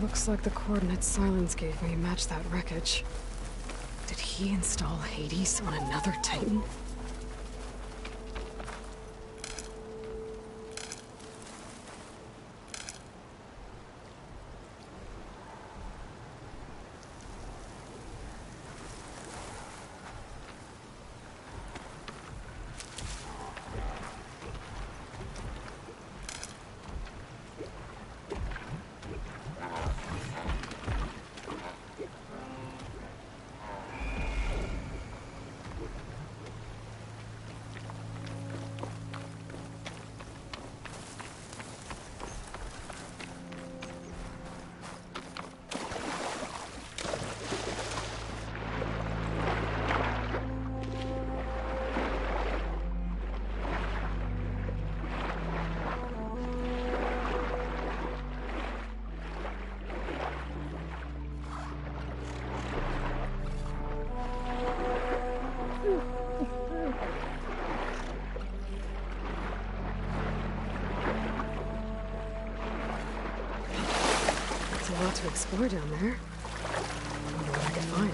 Looks like the coordinates Silence gave me match that wreckage. Did he install Hades on another Titan? There's a lot to explore down there. I wonder what I can find.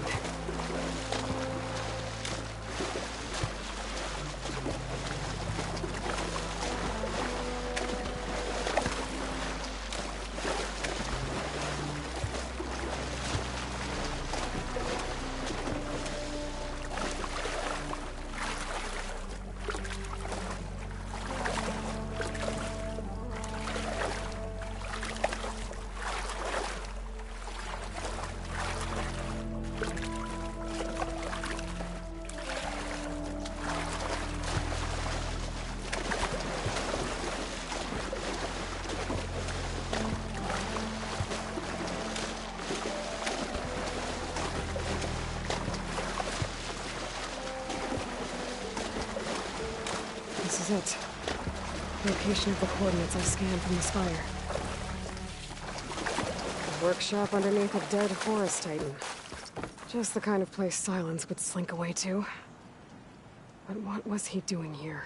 This is it. Location of the coordinates I scanned from the spire. A workshop underneath a dead forest titan. Just the kind of place Silence would slink away to. But what was he doing here?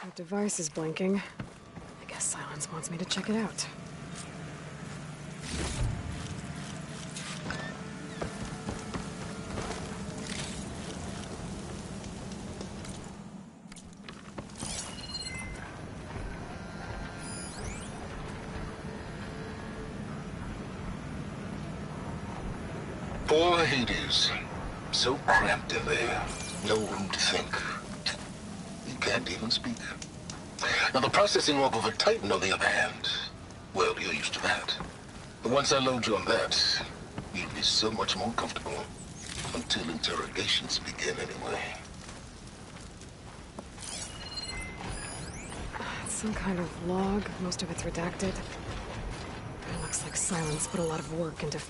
The device is blinking. I guess Silence wants me to check it out. Poor Hades. So cramped in there. No room to think. He can't even speak. Now the processing orb of a Titan, on the other hand, well, you're used to that. But once I load you on that, you'll be so much more comfortable. Until interrogations begin, anyway. It's some kind of log, most of it's redacted. It looks like Silence put a lot of work into...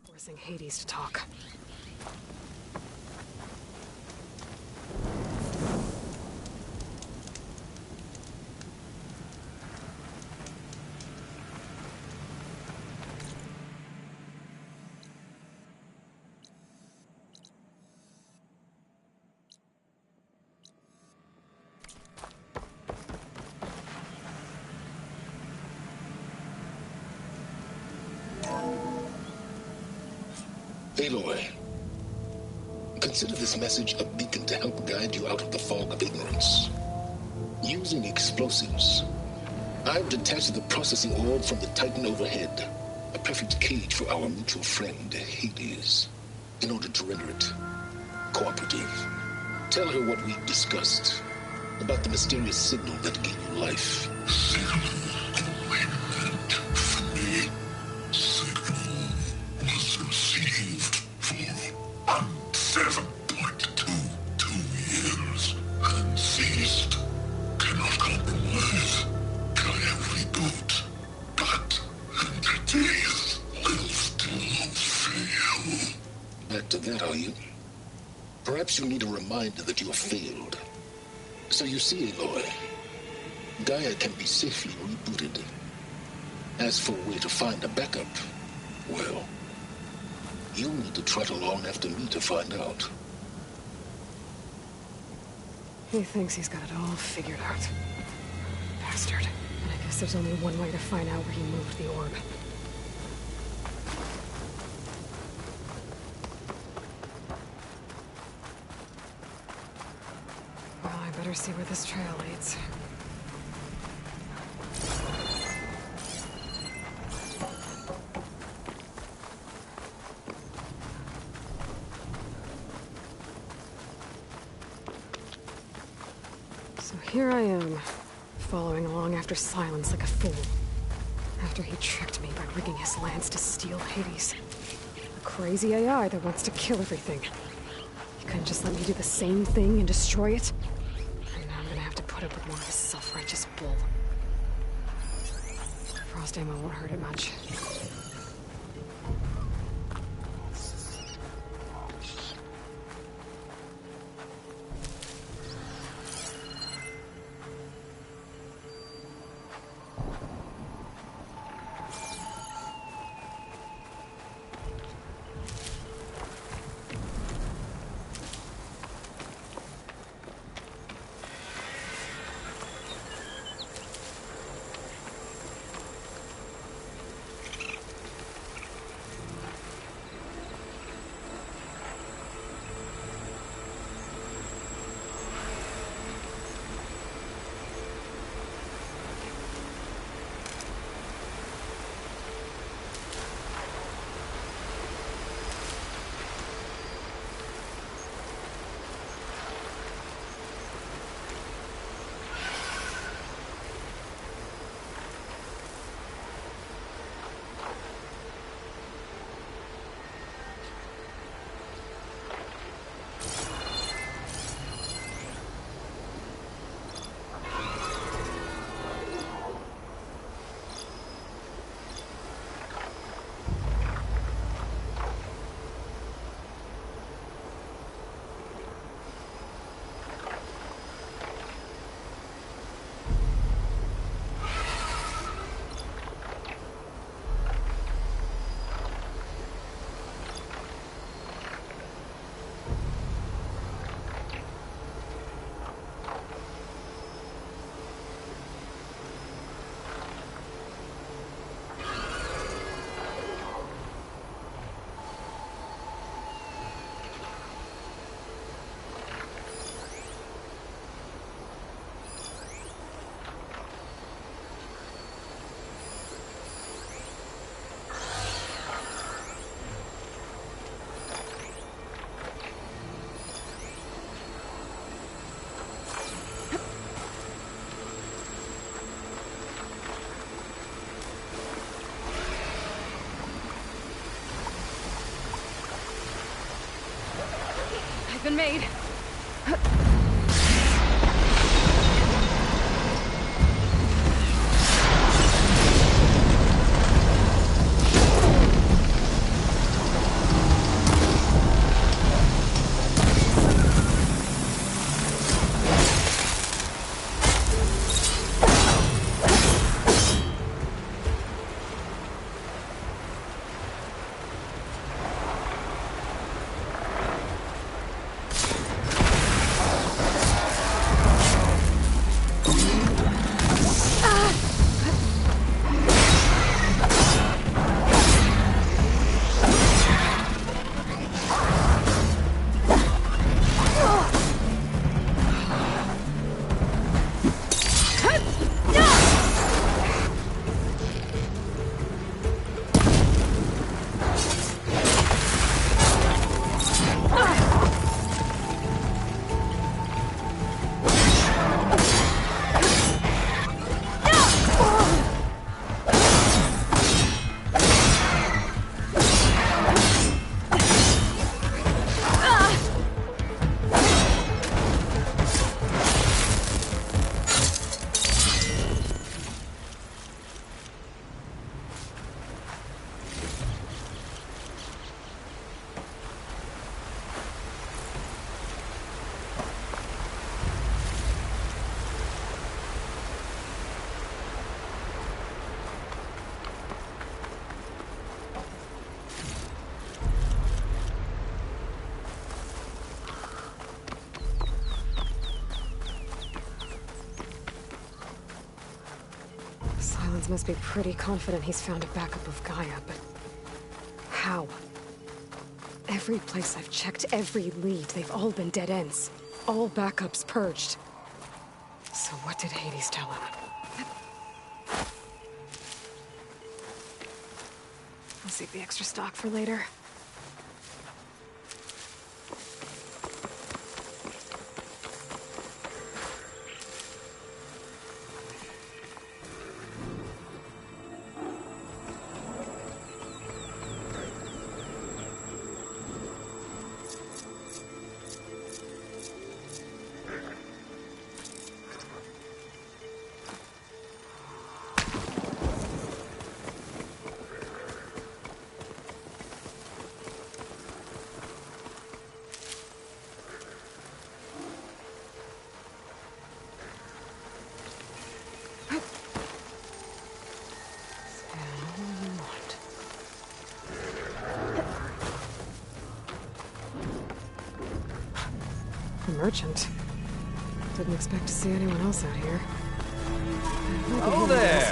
Forcing Hades to talk. Aloy, consider this message a beacon to help guide you out of the fog of ignorance. Using explosives, I've detached the processing orb from the Titan overhead, a perfect cage for our mutual friend, Hades, in order to render it cooperative. Tell her what we discussed about the mysterious signal that gave you life. Signal only meant for me. Signal was received for 7.22 years and ceased. Cannot compromise. Gaia reboot. But entities will still fail. Back to that, are you? Perhaps you need a reminder that you have failed. So you see, Aloy, Gaia can be safely rebooted. As for where to find a backup, well, you'll need to trot along after me to find out. He thinks he's got it all figured out. Bastard. And I guess there's only one way to find out where he moved the orb. Well, I better see where this trail leads. So here I am, following along after Silence like a fool. After he tricked me by rigging his lance to steal Hades. A crazy AI that wants to kill everything. He couldn't just let me do the same thing and destroy it? And now I'm gonna have to put up with more of his self-righteous bull. Frost ammo won't hurt it much. Been made. Silence must be pretty confident he's found a backup of Gaia, but how? Every place I've checked, every lead, they've all been dead ends. All backups purged. So what did Hades tell him? I'll save the extra stock for later. Merchant. Didn't expect to see anyone else out here. Oh there!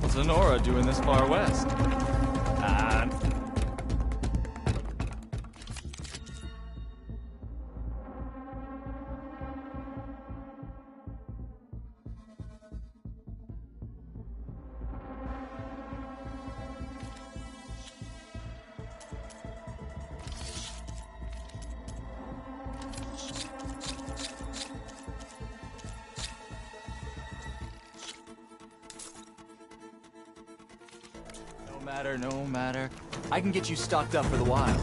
What's Sonora doing this far west? No matter. I can get you stocked up for the wild.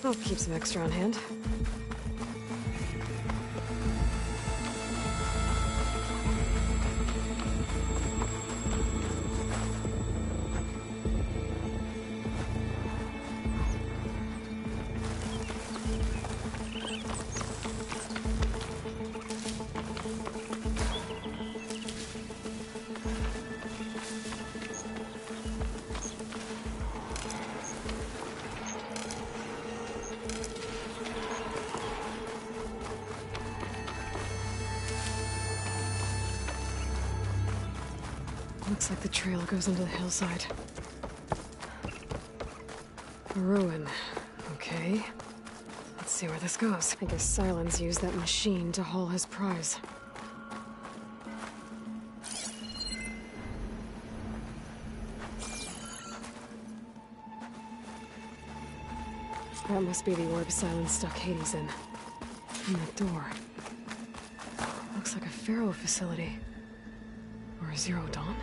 I'll keep some extra on hand. Looks like the trail goes into the hillside. A ruin. Okay. Let's see where this goes. I guess Silence used that machine to haul his prize. That must be the orb Silence stuck Hades in. And that door. Looks like a Pharaoh facility. Or a Zero Dawn?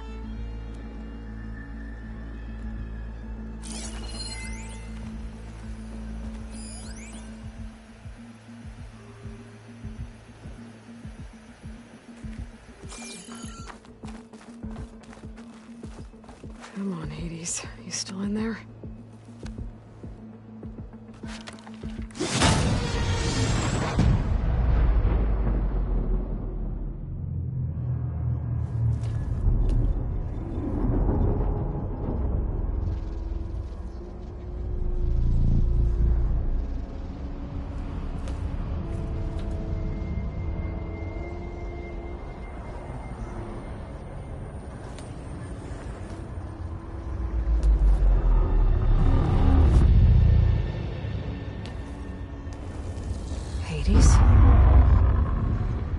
Come on, Hades. You still in there?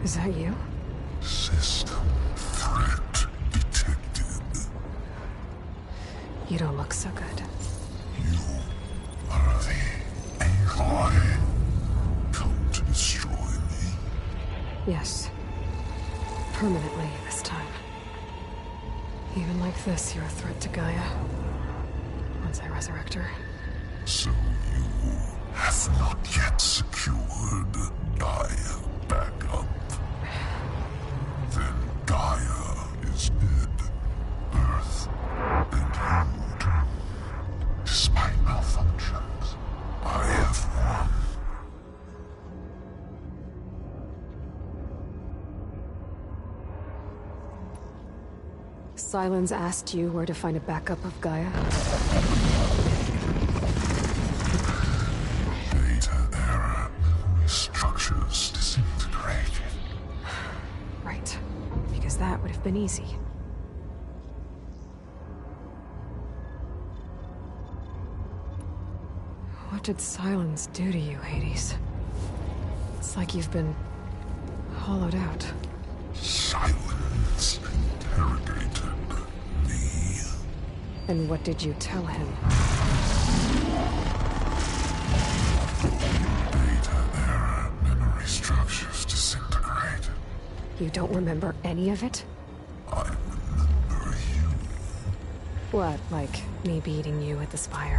Is that you? System threat detected. You don't look so good. You are the Aloy. Come to destroy me. Yes. Permanently this time. Even like this, you're a threat to Gaia. Once I resurrect her. So you have not yet secured Gaia back up. Then Gaia is dead. Earth and you too. Despite malfunctions, I have won. Sylens asked you where to find a backup of Gaia? Data error. Memory structures disintegrated. Right. Because that would have been easy. What did Sylens do to you, Hades? It's like you've been hollowed out. Silence interrogated me. And what did you tell him? Data error. Memory structures disintegrated. You don't remember any of it? I remember you. What, like me beating you at the Spire?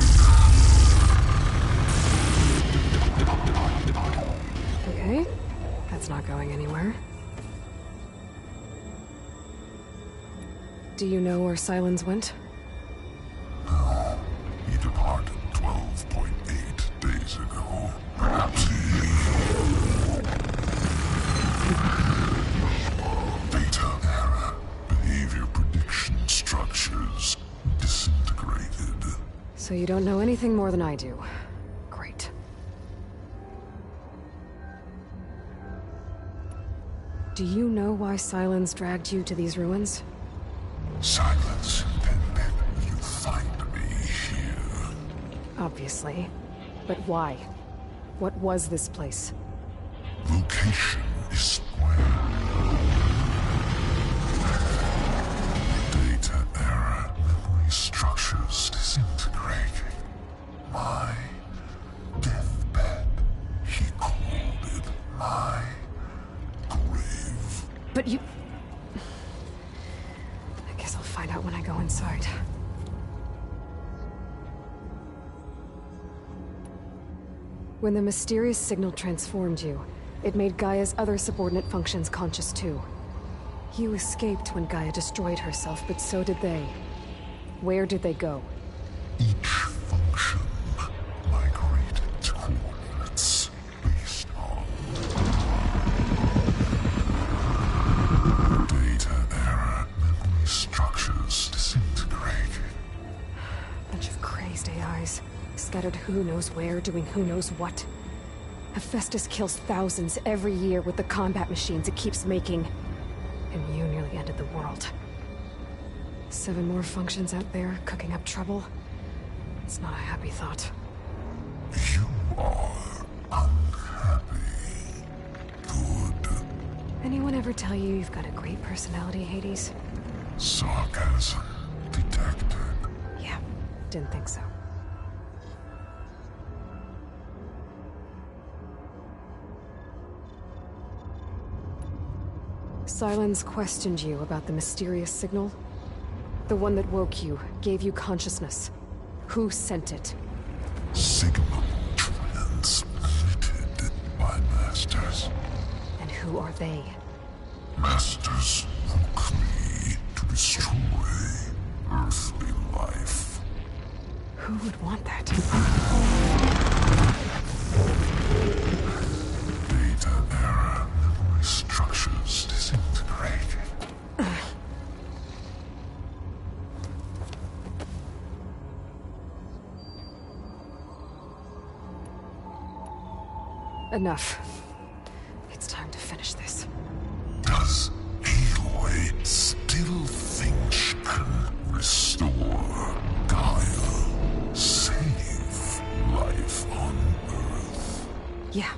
Okay, that's not going anywhere. Do you know where Sylens went? No. He departed 12.8 days ago. Perhaps he... Data error. Behavior prediction structures disintegrated. So you don't know anything more than I do. Great. Do you know why Sylens dragged you to these ruins? Silence intended you find me here. Obviously. But why? What was this place? Location is square. Data error. Memory structures disintegrating. My deathbed. He called it my grave. But you... I guess I'll find out when I go inside. When the mysterious signal transformed you, it made Gaia's other subordinate functions conscious too. You escaped when Gaia destroyed herself, but so did they. Where did they go? Each function migrated to coordinates based on data error. Memory structures disintegrated. Bunch of crazed AIs, scattered who knows where, doing who knows what. Hephaestus kills thousands every year with the combat machines it keeps making. And you nearly ended the world. 7 more functions out there, cooking up trouble. It's not a happy thought. You are unhappy. Good. Anyone ever tell you you've got a great personality, Hades? Sarcasm detected. Yeah, didn't think so. Sylens questioned you about the mysterious signal? The one that woke you, gave you consciousness. Who sent it? Signal transmitted by masters. And who are they? Masters woke me to destroy earthly life. Who would want that? Data error. Memory structures disintegrated. Enough. It's time to finish this. Does Aloy still think she can restore Gaia? Save life on Earth? Yeah,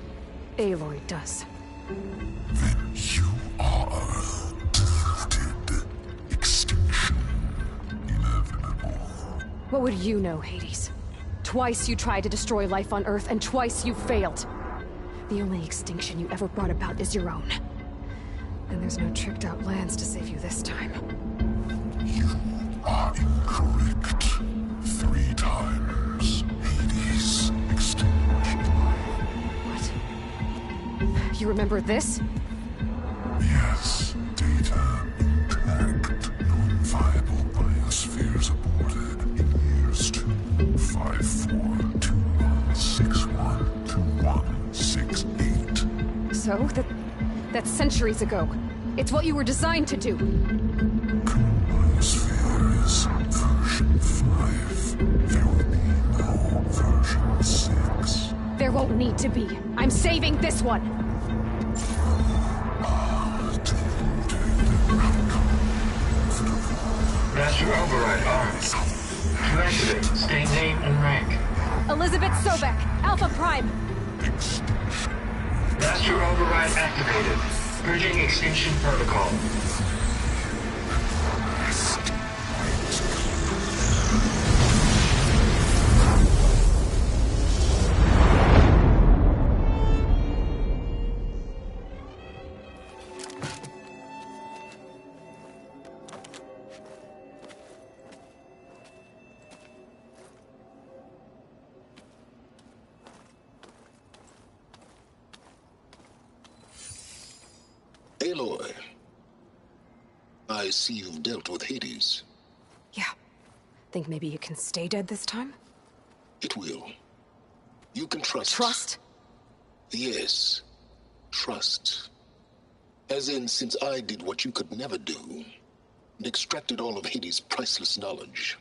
Aloy does. Then you What would you know, Hades? Twice you tried to destroy life on Earth, and twice you failed. The only extinction you ever brought about is your own. And there's no tricked-out lands to save you this time. You are incorrect. 3 times. Hades extinguished. What? You remember this? Yes. Data intact. Non-viable biospheres aborted in years 254, 2161, 2168. So? That's centuries ago. It's what you were designed to do. Biosphere is version 5. There will be no version 6. There won't need to be. I'm saving this one! Master Override armed. To activate, state name and rank. Elizabeth Sobek, Alpha Prime! Master Override activated. Purging extinction protocol. Aloy, I see you've dealt with Hades. Yeah. Think maybe you can stay dead this time? It will. You can trust. Trust? Yes. Trust. As in, since I did what you could never do, and extracted all of Hades' priceless knowledge,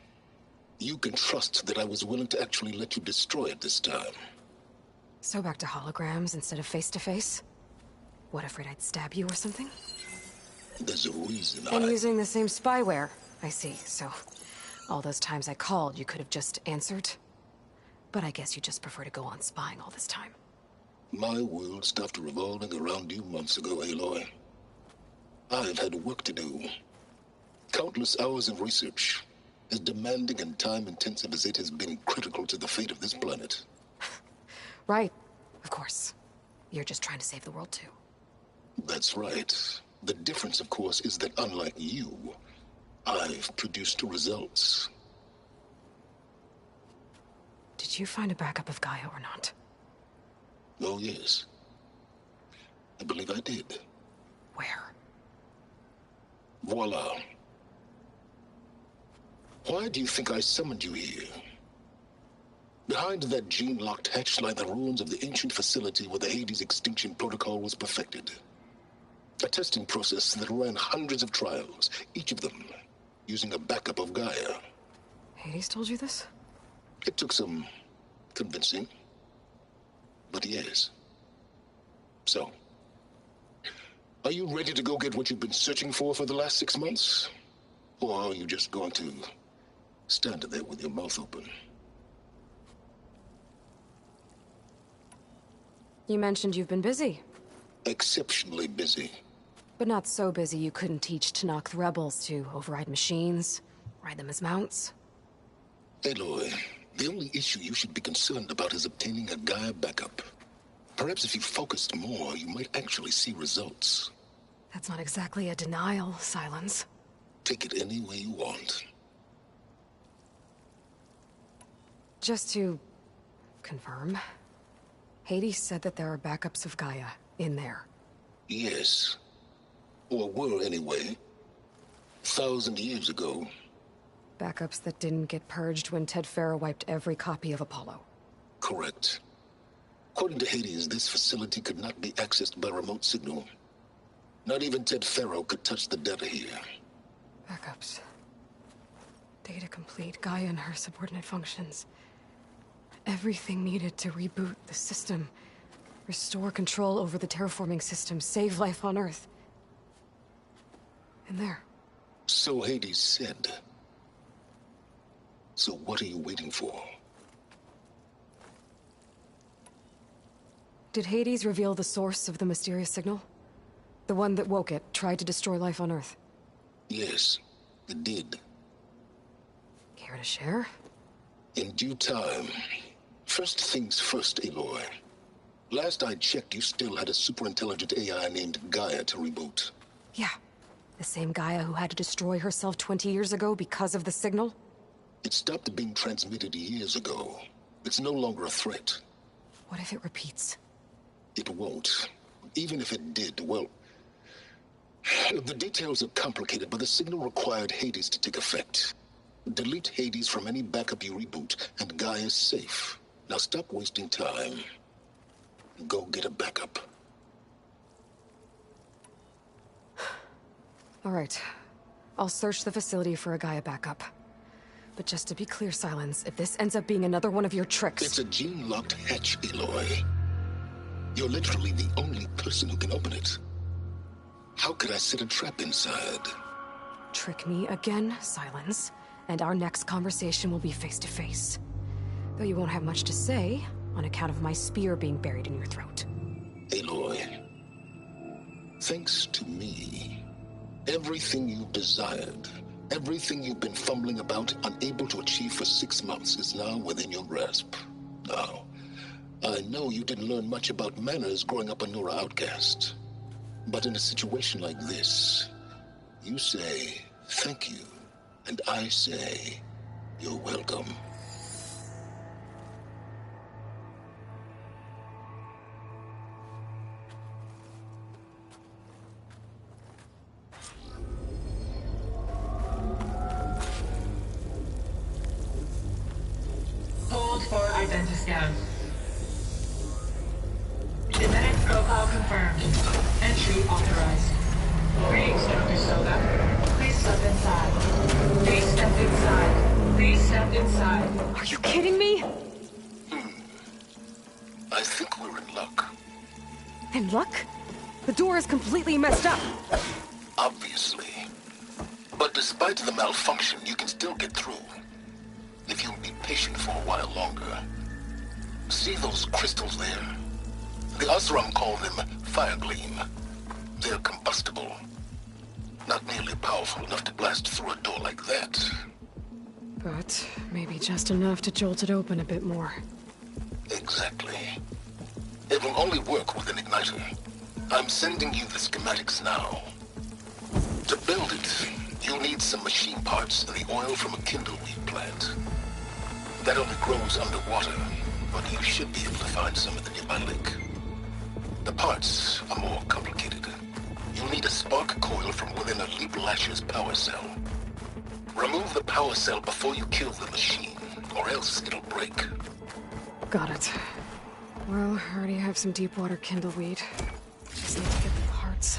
you can trust that I was willing to actually let you destroy it this time. So back to holograms instead of face-to-face? What, afraid I'd stab you or something? There's a reason And using the same spyware. I see, so... all those times I called, you could have just answered? But I guess you just prefer to go on spying all this time. My world stopped revolving around you months ago, Aloy. I've had work to do. Countless hours of research, as demanding and time-intensive as it has been critical to the fate of this planet. Right, of course. You're just trying to save the world too. That's right. The difference, of course, is that unlike you, I've produced results. Did you find a backup of Gaia or not? Oh, yes. I believe I did. Where? Voila. Why do you think I summoned you here? Behind that gene-locked hatch lie the ruins of the ancient facility where the Hades extinction protocol was perfected. A testing process that ran hundreds of trials, each of them using a backup of Gaia. Hades told you this? It took some convincing, but yes. So, are you ready to go get what you've been searching for the last 6 months? Or are you just going to stand there with your mouth open? You mentioned you've been busy. Exceptionally busy. But not so busy you couldn't teach Tenakth rebels to override machines, ride them as mounts. Aloy, the only issue you should be concerned about is obtaining a Gaia backup. Perhaps if you focused more, you might actually see results. That's not exactly a denial, Silence. Take it any way you want. Just to confirm, Hades said that there are backups of Gaia in there. Yes. Or were anyway. 1,000 years ago. Backups that didn't get purged when Ted Faro wiped every copy of Apollo. Correct. According to Hades, this facility could not be accessed by remote signal. Not even Ted Faro could touch the data here. Backups. Data complete, Gaia and her subordinate functions. Everything needed to reboot the system. Restore control over the terraforming system, save life on Earth. In there. So Hades said. So what are you waiting for? Did Hades reveal the source of the mysterious signal? The one that woke it, tried to destroy life on Earth? Yes, it did. Care to share? In due time. First things first, Aloy. Last I checked, you still had a super-intelligent AI named Gaia to reboot. Yeah. The same Gaia who had to destroy herself 20 years ago because of the signal? It stopped being transmitted years ago. It's no longer a threat. What if it repeats? It won't. Even if it did, well... The details are complicated, but the signal required Hades to take effect. Delete Hades from any backup you reboot, and Gaia's safe. Now stop wasting time. Go get a backup. All right. I'll search the facility for a Gaia backup. But just to be clear, Silence, if this ends up being another one of your tricks... It's a gene-locked hatch, Aloy. You're literally the only person who can open it. How could I set a trap inside? Trick me again, Silence, and our next conversation will be face-to-face. Though you won't have much to say, on account of my spear being buried in your throat. Aloy, thanks to me, everything you desired, everything you've been fumbling about, unable to achieve for 6 months, is now within your grasp. Now, I know you didn't learn much about manners growing up a Nora outcast. But in a situation like this, you say, thank you, and I say, you're welcome. Hold for identiscan. Genetic profile confirmed. Entry authorized. Greetings, Dr. Soda. Please step inside. Please step inside. Please step inside. Are you kidding me? I think we're in luck. In luck? The door is completely messed up. Obviously. But despite the malfunction, you can still get through. If you'll be patient for a while longer. See those crystals there? The Oseram call them Firegleam. They're combustible. Not nearly powerful enough to blast through a door like that. But maybe just enough to jolt it open a bit more. Exactly. It will only work with an igniter. I'm sending you the schematics now. To build it, you'll need some machine parts and the oil from a kindleweed plant. That only grows underwater, but you should be able to find some at the nearby lake. The parts are more complicated. You'll need a spark coil from within a Leap Lasher's power cell. Remove the power cell before you kill the machine, or else it'll break. Got it. Well, I already have some deep water kindleweed. Just need to get the parts.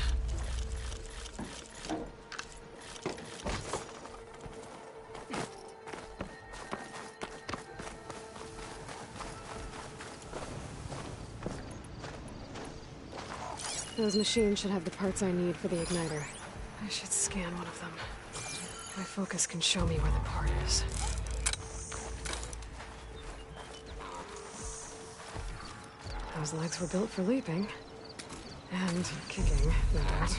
Those machines should have the parts I need for the igniter. I should scan one of them. My focus can show me where the part is. Those legs were built for leaping. And kicking, no doubt.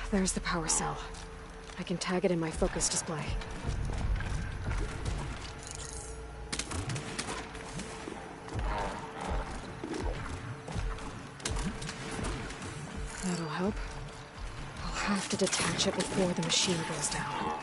There's the power cell. I can tag it in my focus display. That'll help. I'll have to detach it before the machine goes down.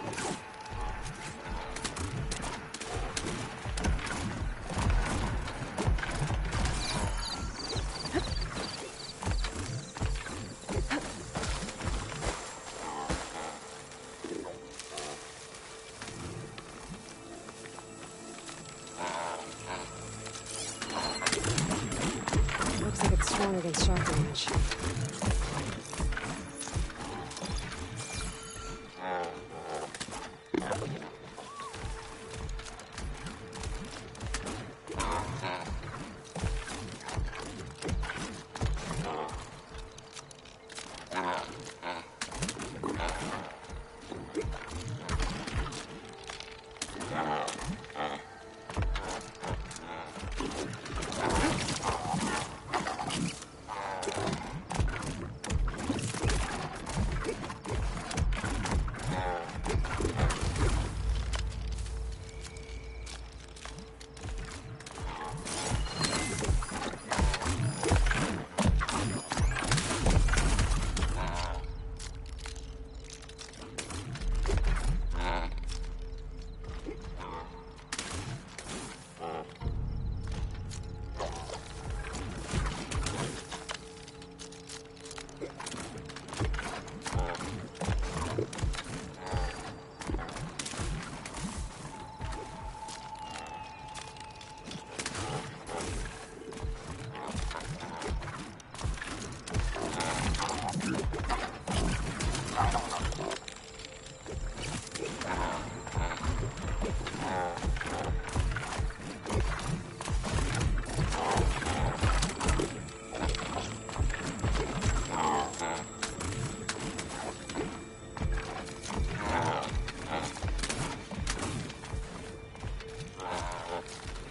Looks like it's strong against shock damage.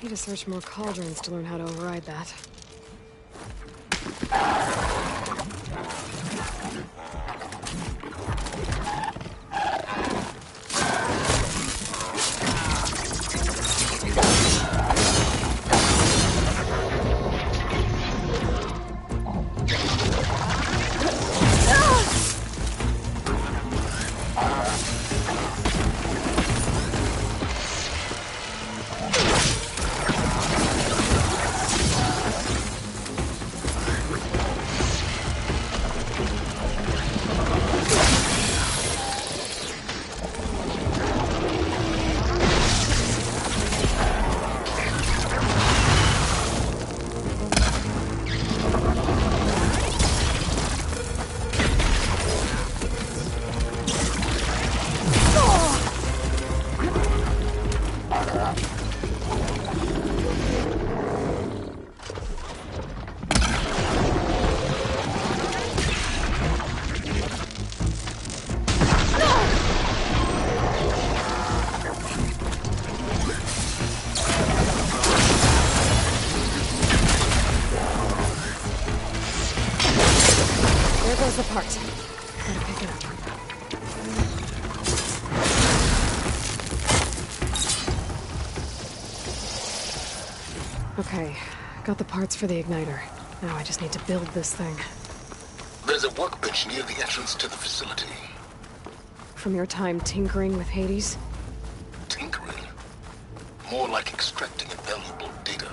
Should have searched more cauldrons to learn how to override that. There goes the part. Gotta pick it up. Okay, got the parts for the igniter. Now I just need to build this thing. There's a workbench near the entrance to the facility. From your time tinkering with Hades? Tinkering? More like extracting valuable data.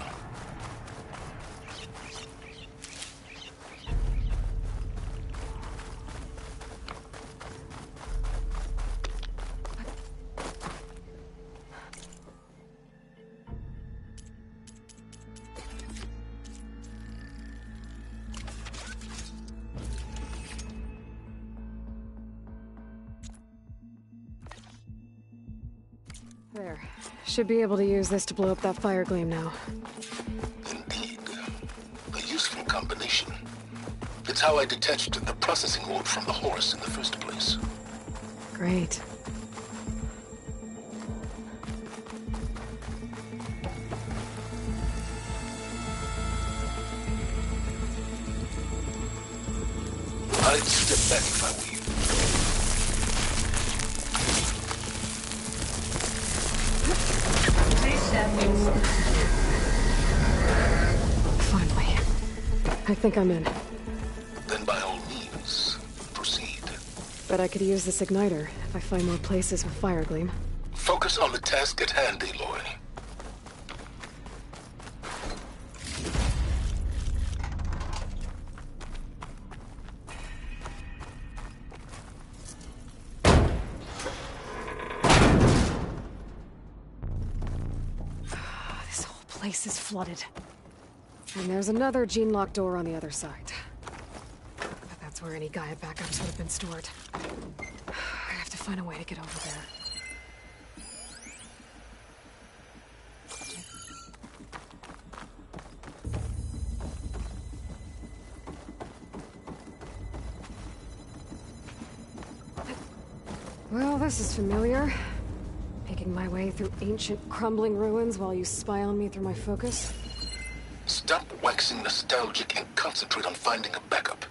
There. Should be able to use this to blow up that fire gleam now. Indeed. A useful combination. It's how I detached the processing orb from the Horus in the first place. Great. I'd step back if I were you. Please stand inside. Finally. I think I'm in. Then by all means, proceed. Bet I could use this igniter if I find more places with fire gleam. Focus on the task at hand, Aloy. This whole place is flooded. And there's another gene-locked door on the other side. But that's where any Gaia backups would have been stored. I have to find a way to get over there. Well, this is familiar. Making my way through ancient, crumbling ruins while you spy on me through my focus. Stop waxing nostalgic and concentrate on finding a backup.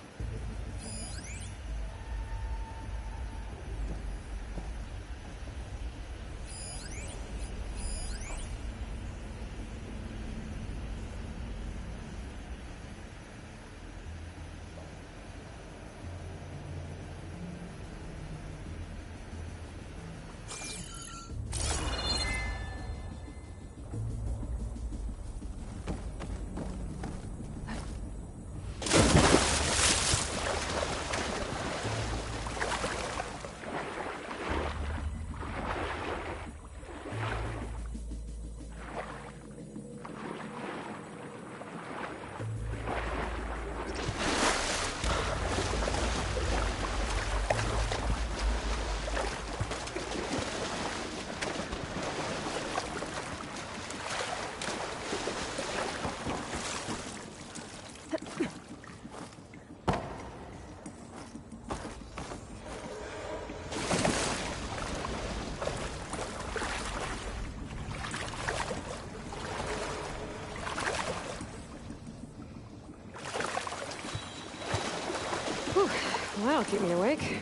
Well, that'll keep me awake.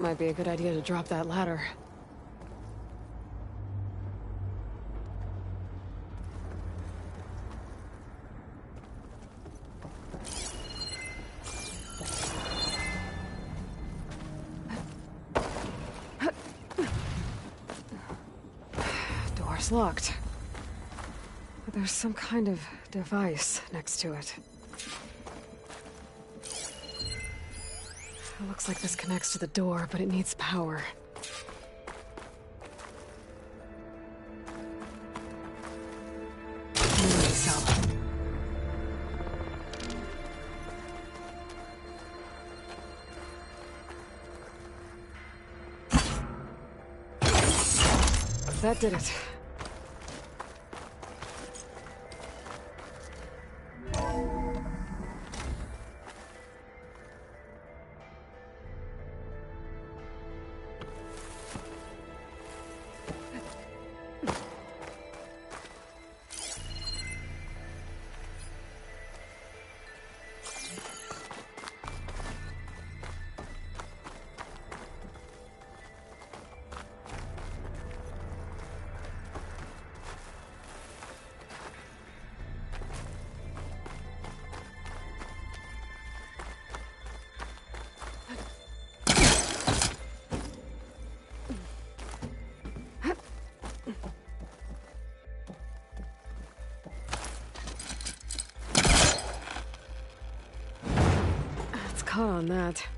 Might be a good idea to drop that ladder. Door's locked. But there's some kind of device next to it. It looks like this connects to the door, but it needs power. That did it. Caught on that.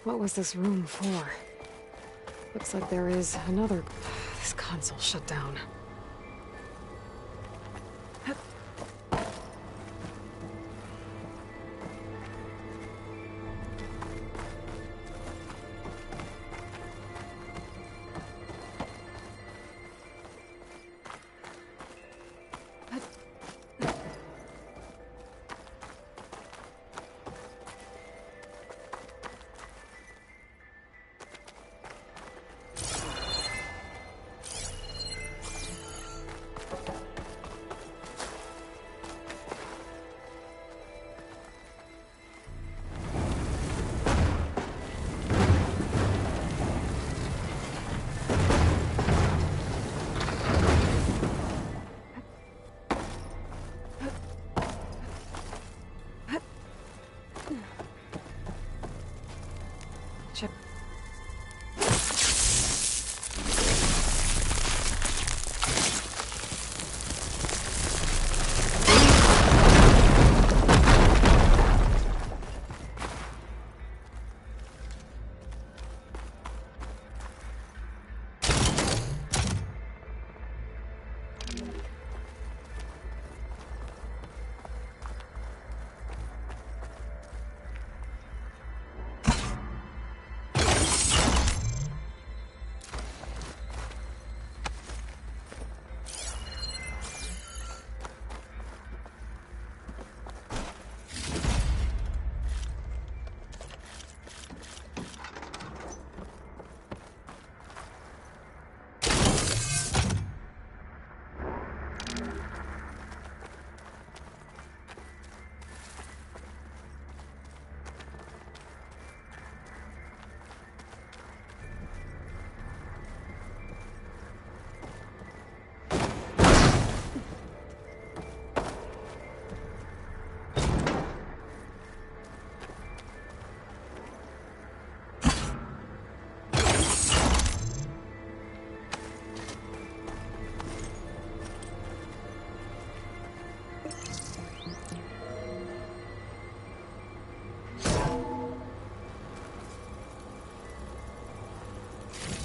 What was this room for? Looks like there is another... This console shut down.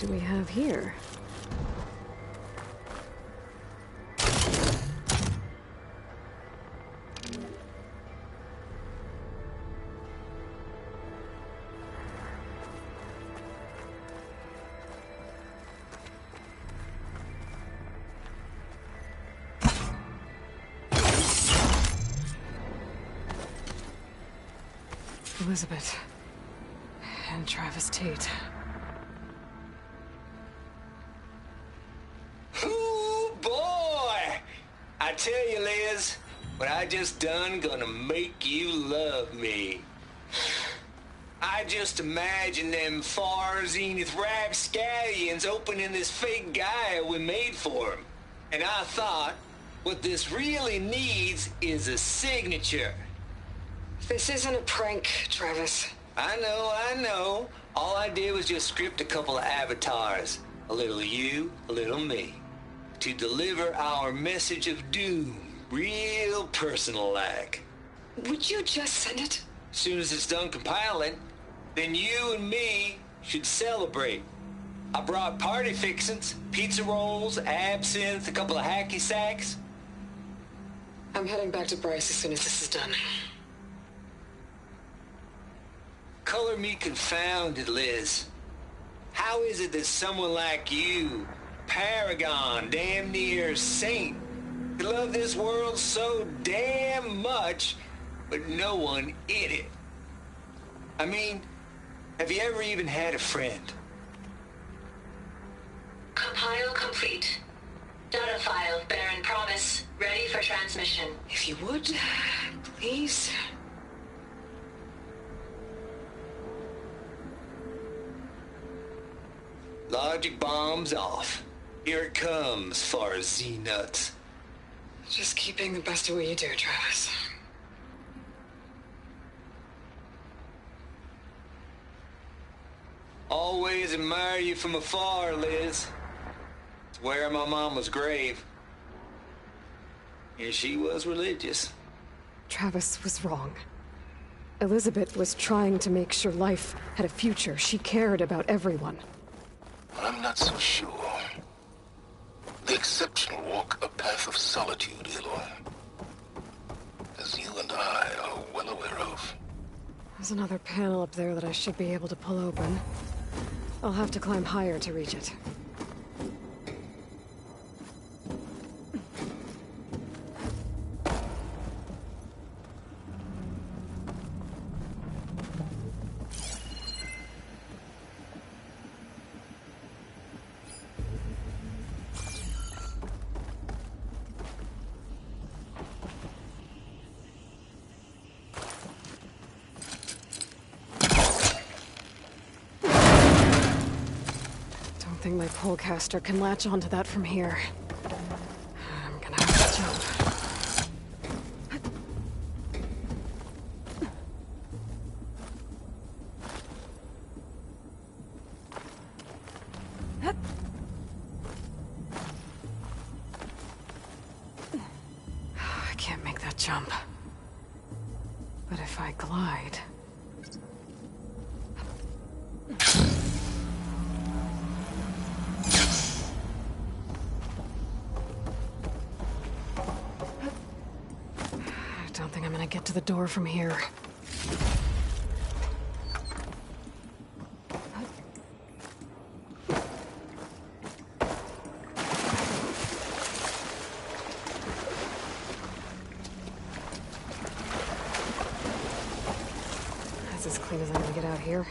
do we have here? Elizabeth. And Travis Tate. Ooh, boy! I tell you, Liz, what I just done gonna make you love me. I just imagine them far zenith rapscallions opening this fake guy we made for him. And I thought, what this really needs is a signature. This isn't a prank, Travis. I know. All I did was just script a couple of avatars. A little you, a little me. To deliver our message of doom, real personal-like. Would you just send it? Soon as it's done compiling, then you and me should celebrate. I brought party fixins, pizza rolls, absinthe, a couple of hacky sacks. I'm heading back to Bryce as soon as this is done. Color me confounded, Liz. How is it that someone like you, paragon, damn near saint, could love this world so damn much, but no one in it? I mean, have you ever even had a friend? Compile complete. Data file, Baron Promise, ready for transmission. If you would, please. Logic bombs off. Here it comes, far Z-nuts. Just keep being the best at what you do, Travis. Always admire you from afar, Liz. It's where my mama's grave. And she was religious. Travis was wrong. Elizabeth was trying to make sure life had a future. She cared about everyone. I'm not so sure. The exceptional walk a path of solitude, Aloy. As you and I are well aware of. There's another panel up there that I should be able to pull open. I'll have to climb higher to reach it. I think my polecaster can latch onto that from here. I'm gonna have to jump. I can't make that jump. But if I glide... I don't think I'm gonna get to the door from here. That's as clean as I'm gonna get out here.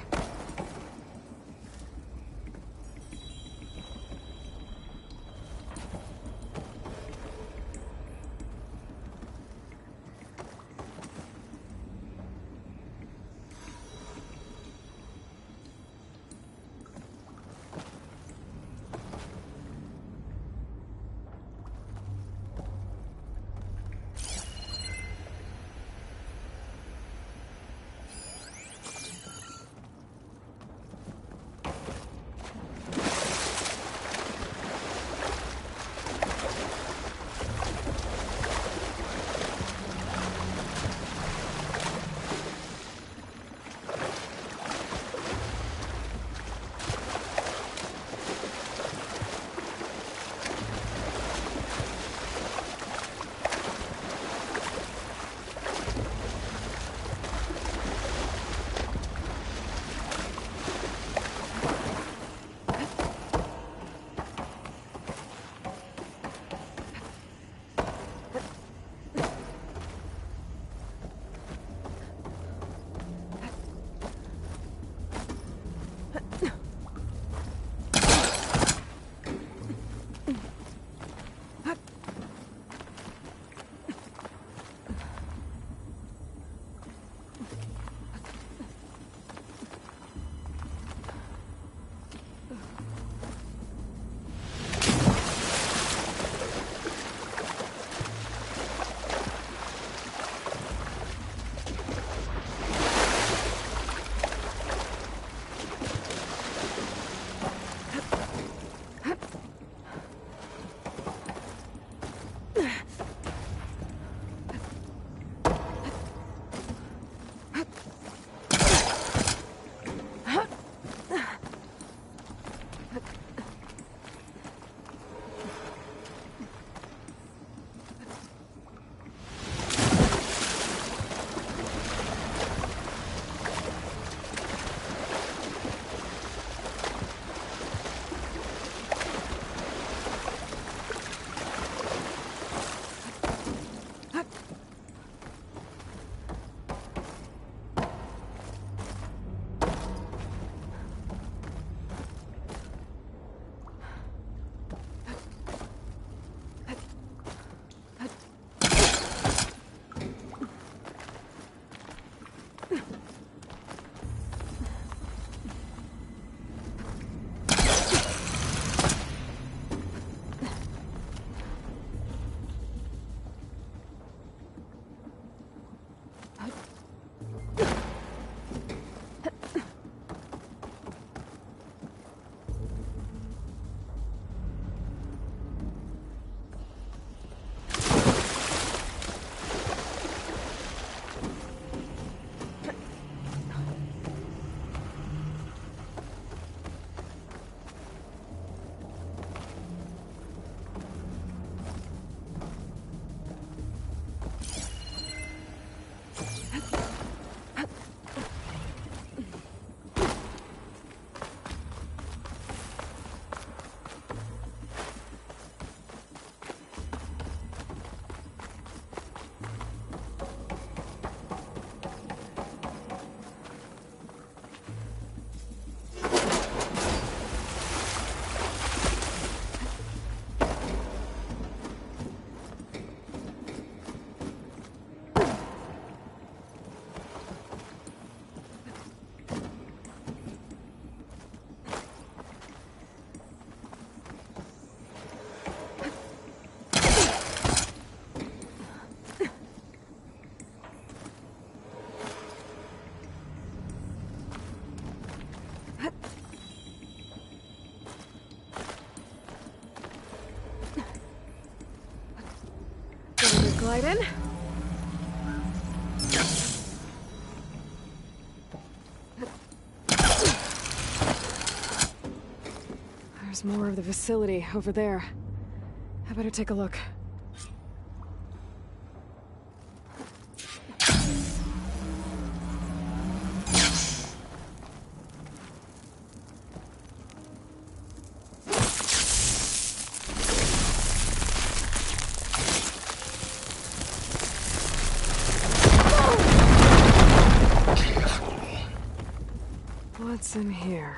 Glide in. There's more of the facility over there. I better take a look. What's in here?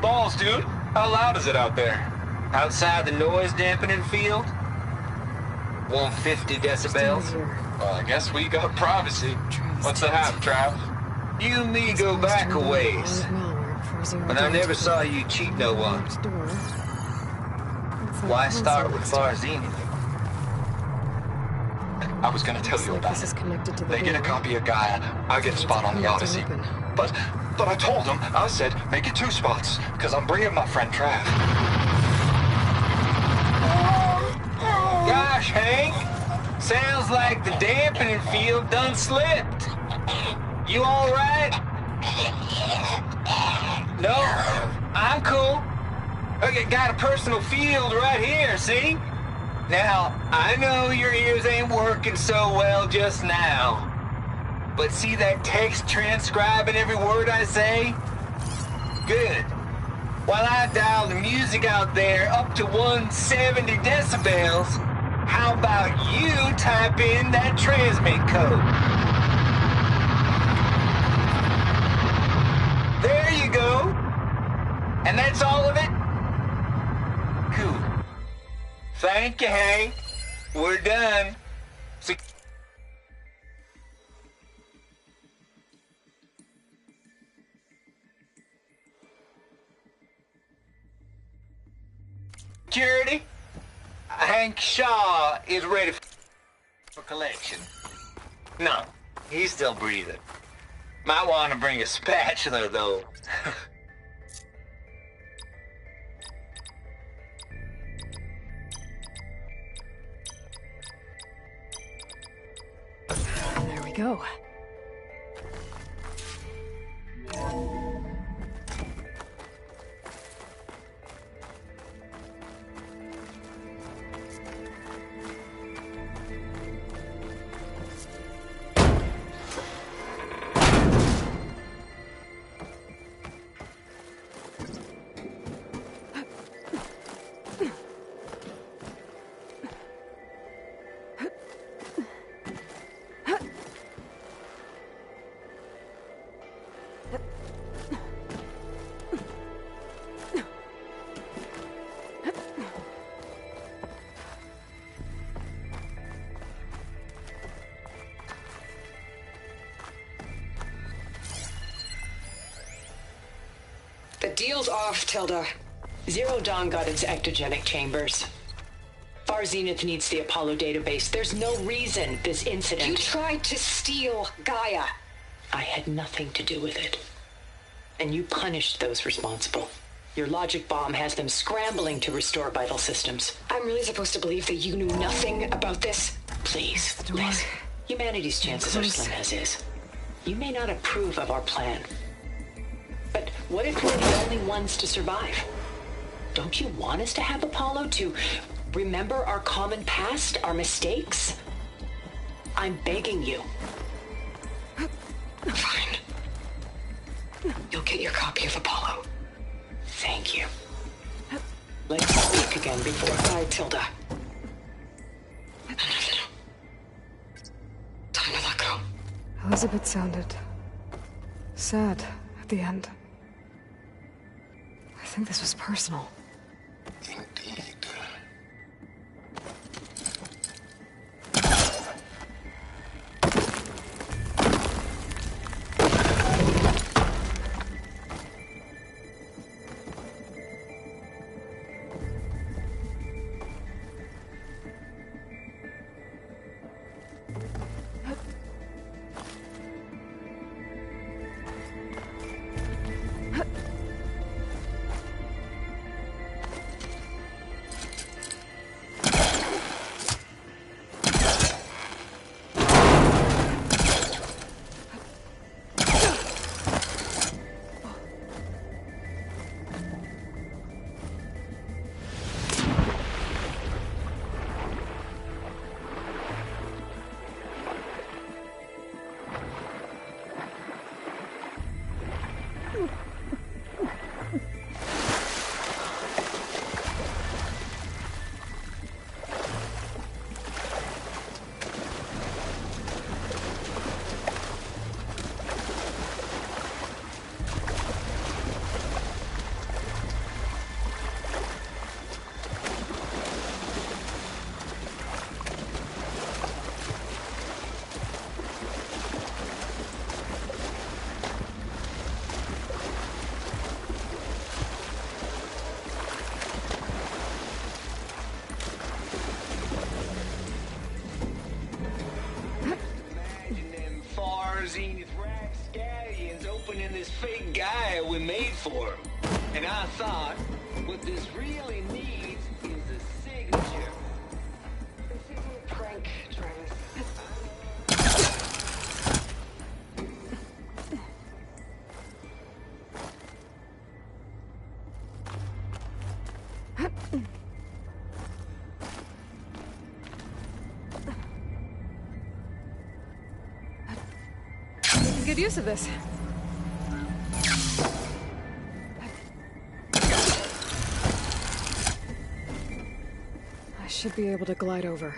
Balls, dude. How loud is it out there? Outside the noise dampening field? 150 decibels? Here. Well, I guess we got privacy. What's the hap, Trav? You and me go back a ways. But I never saw you cheat no one. Why start with Farzini? I was gonna tell you about This is it. connected to the They get a door. copy of Gaia. I get a spot on the Yeah, it's Odyssey. open. But I told them, I said, make it 2 spots, because I'm bringing my friend Trav. Gosh, Hank. Sounds like the dampening field done slipped. You all right? No, I'm cool. Okay, got a personal field right here, see? Now, I know your ears ain't working so well just now. But see that text transcribing every word I say? Good. While I dial the music out there up to 170 decibels, how about you type in that transmit code? There you go. And that's all of it? Cool. Thank you, Hank. We're done. Security? Hank Shaw is ready for collection. No, he's still breathing. Might want to bring a spatula, though. There we go. The deal's off, Tilda. Zero Dawn got its ectogenic chambers. Far Zenith needs the Apollo database. There's no reason this incident... You tried to steal Gaia. I had nothing to do with it. And you punished those responsible. Your logic bomb has them scrambling to restore vital systems. I'm really supposed to believe that you knew nothing about this? Please, Liz. Humanity's chances are slim as is. You may not approve of our plan. But what if we're the only ones to survive? Don't you want us to have Apollo to remember our common past, our mistakes? I'm begging you. Fine. You'll get your copy of Apollo. Thank you. Let's speak again before... Goodbye, Tilda. Time to let go. Elizabeth sounded sad at the end. I think this was personal. Indeed. I thought, what this really needs is a signature. This isn't a prank, Travis. We can get use of this. I should be able to glide over.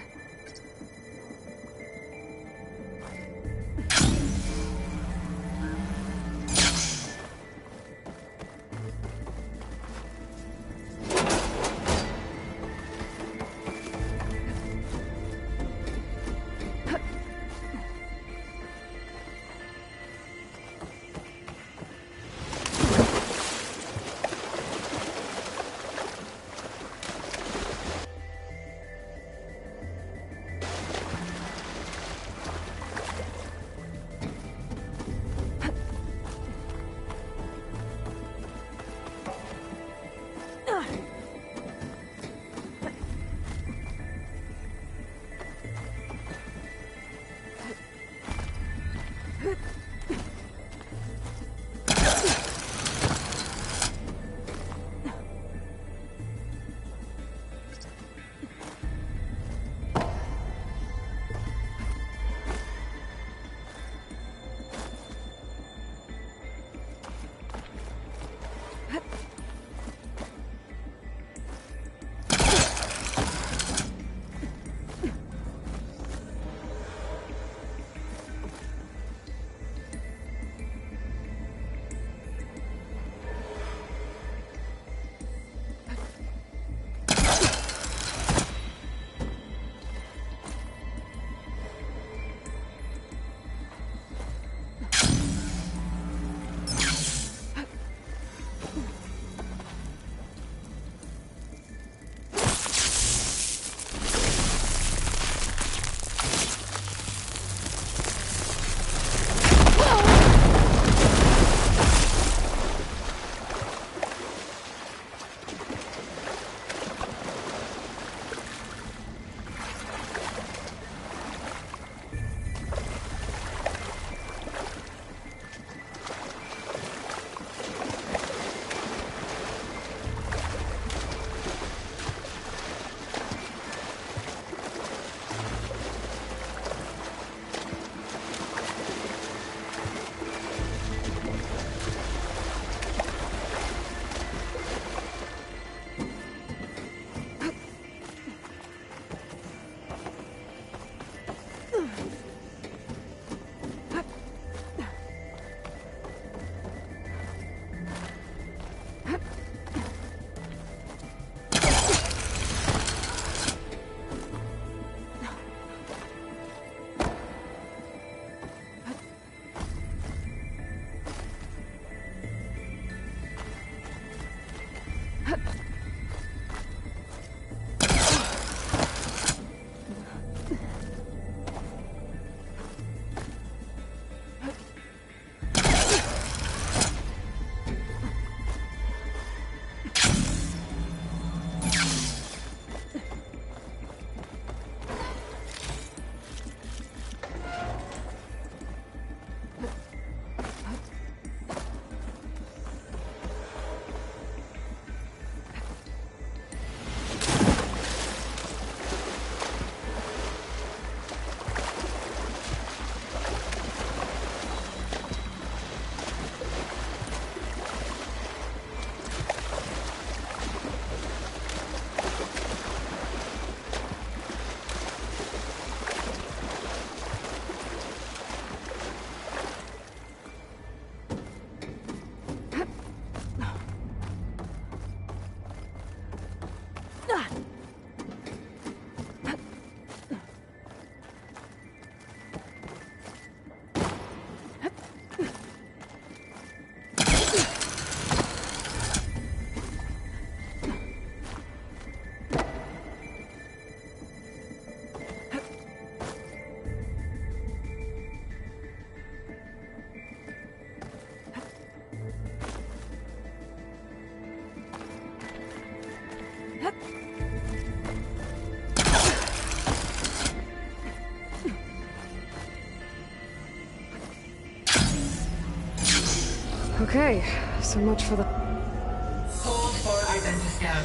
Okay, so much for the... Hold for identiscan.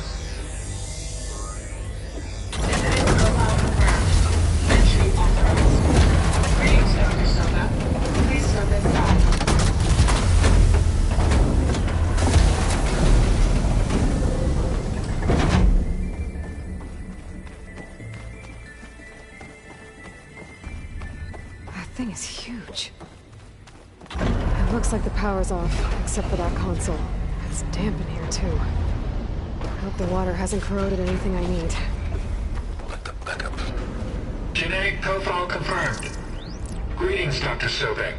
Visiting profile confirmed. Entry authorized. Greetings, Dr. Soda. Please step inside. That thing is huge. It looks like the power's off, except for that console. It's damp in here, too. Hope the water hasn't corroded anything I need. Let the backup. Genetic profile confirmed. Greetings, Dr. Sobek.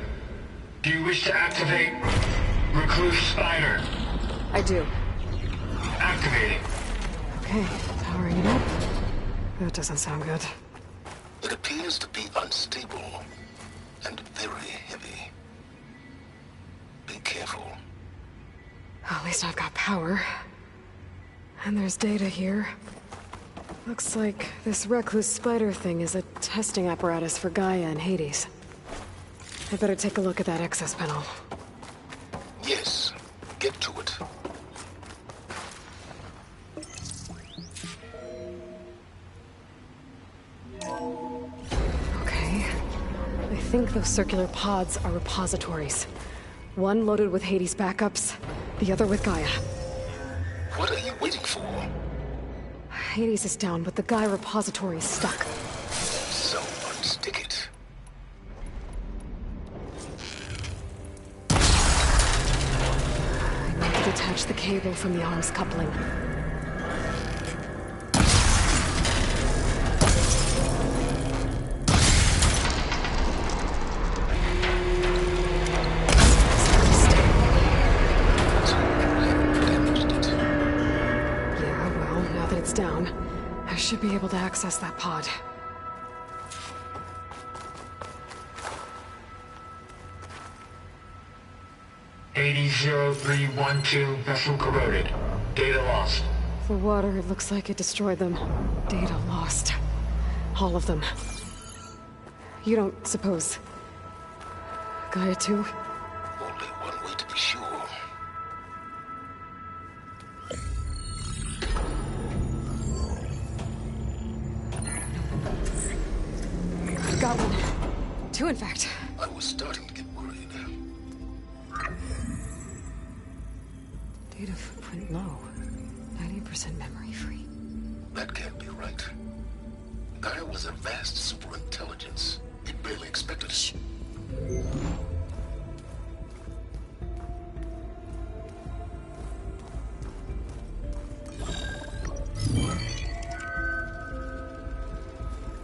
Do you wish to activate Recluse Spider? I do. Activating. Okay, powering it up. That doesn't sound good. It appears to be unstable and very heavy. Be careful. At least I've got power. And there's data here. Looks like this Recluse Spider thing is a testing apparatus for Gaia and Hades. I better take a look at that access panel. Yes, get to it. Okay. I think those circular pods are repositories. One loaded with Hades backups, the other with Gaia. What are you waiting for? Hades is down, but the Gaia repository is stuck. So unstick it. I need to detach the cable from the arms coupling. Yeah, well, now that it's down, I should be able to access that pod. AD-0312 vessel corroded. Data lost. The water, it looks like it destroyed them. Data lost. All of them. You don't suppose... Gaia too? Only one way to be sure. Got one. Two, in fact. I was starting to get worried. Data footprint low. 90% memory free. That can't be right. Gaia was a vast superintelligence. It barely expected it.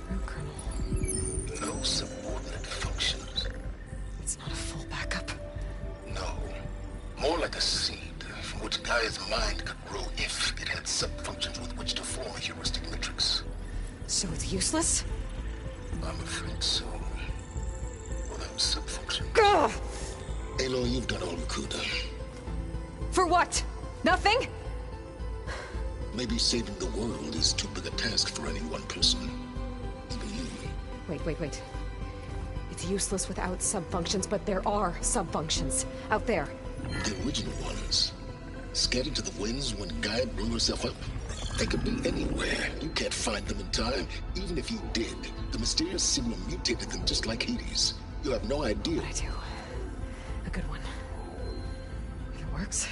Root kernel. No subordinate functions. It's not a full backup. No. More like a seed from which Gaia's mind could grow if it had sub-functions with which to form a heuristic matrix. So it's useless? I'm afraid so. Without sub-function. Ugh! Aloy, you've done all you could. For what? Nothing? Maybe saving the world is too big a task for any one person. Even you. Wait. It's useless without sub-functions, but there are sub-functions out there. The original ones. Scattered to the winds when Gaia blew herself up. They could be anywhere. You can't find them in time. Even if you did, the mysterious signal mutated them just like Hades. You have no idea. What I do. A good one. If it works.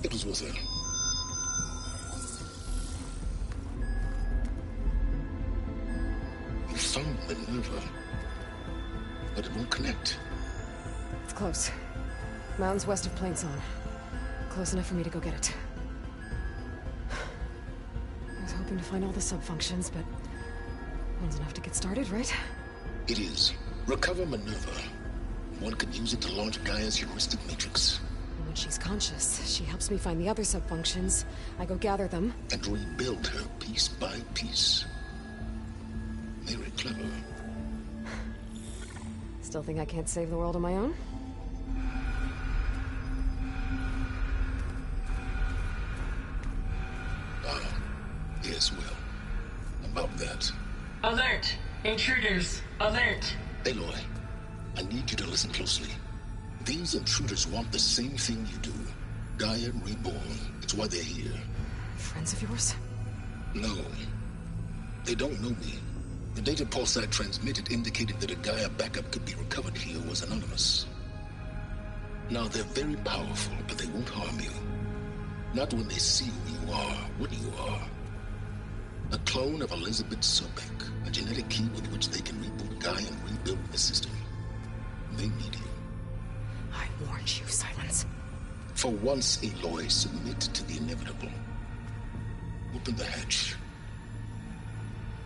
It was worth it. You found Minerva, but it won't connect. It's close. Mountains west of Plainsong. Close enough for me to go get it. I was hoping to find all the sub-functions, but one's enough to get started, right? It is. Recover Minerva. One could use it to launch Gaia's heuristic matrix. And when she's conscious, she helps me find the other sub-functions. I go gather them. And rebuild her piece by piece. Very clever. Still think I can't save the world on my own? Yes, well, about that. Alert! Intruders, alert! Aloy, I need you to listen closely. These intruders want the same thing you do. Gaia reborn. It's why they're here. Friends of yours? No. They don't know me. The data Pulsar transmitted indicated that a Gaia backup could be recovered here was anonymous. Now, they're very powerful, but they won't harm you. Not when they see who you are, what you are. A clone of Elizabeth Sobek, a genetic key with which they can reboot Gaia and rebuild the system. They need you. I warned you, Silence. For once, Aloy, submit to the inevitable. Open the hatch.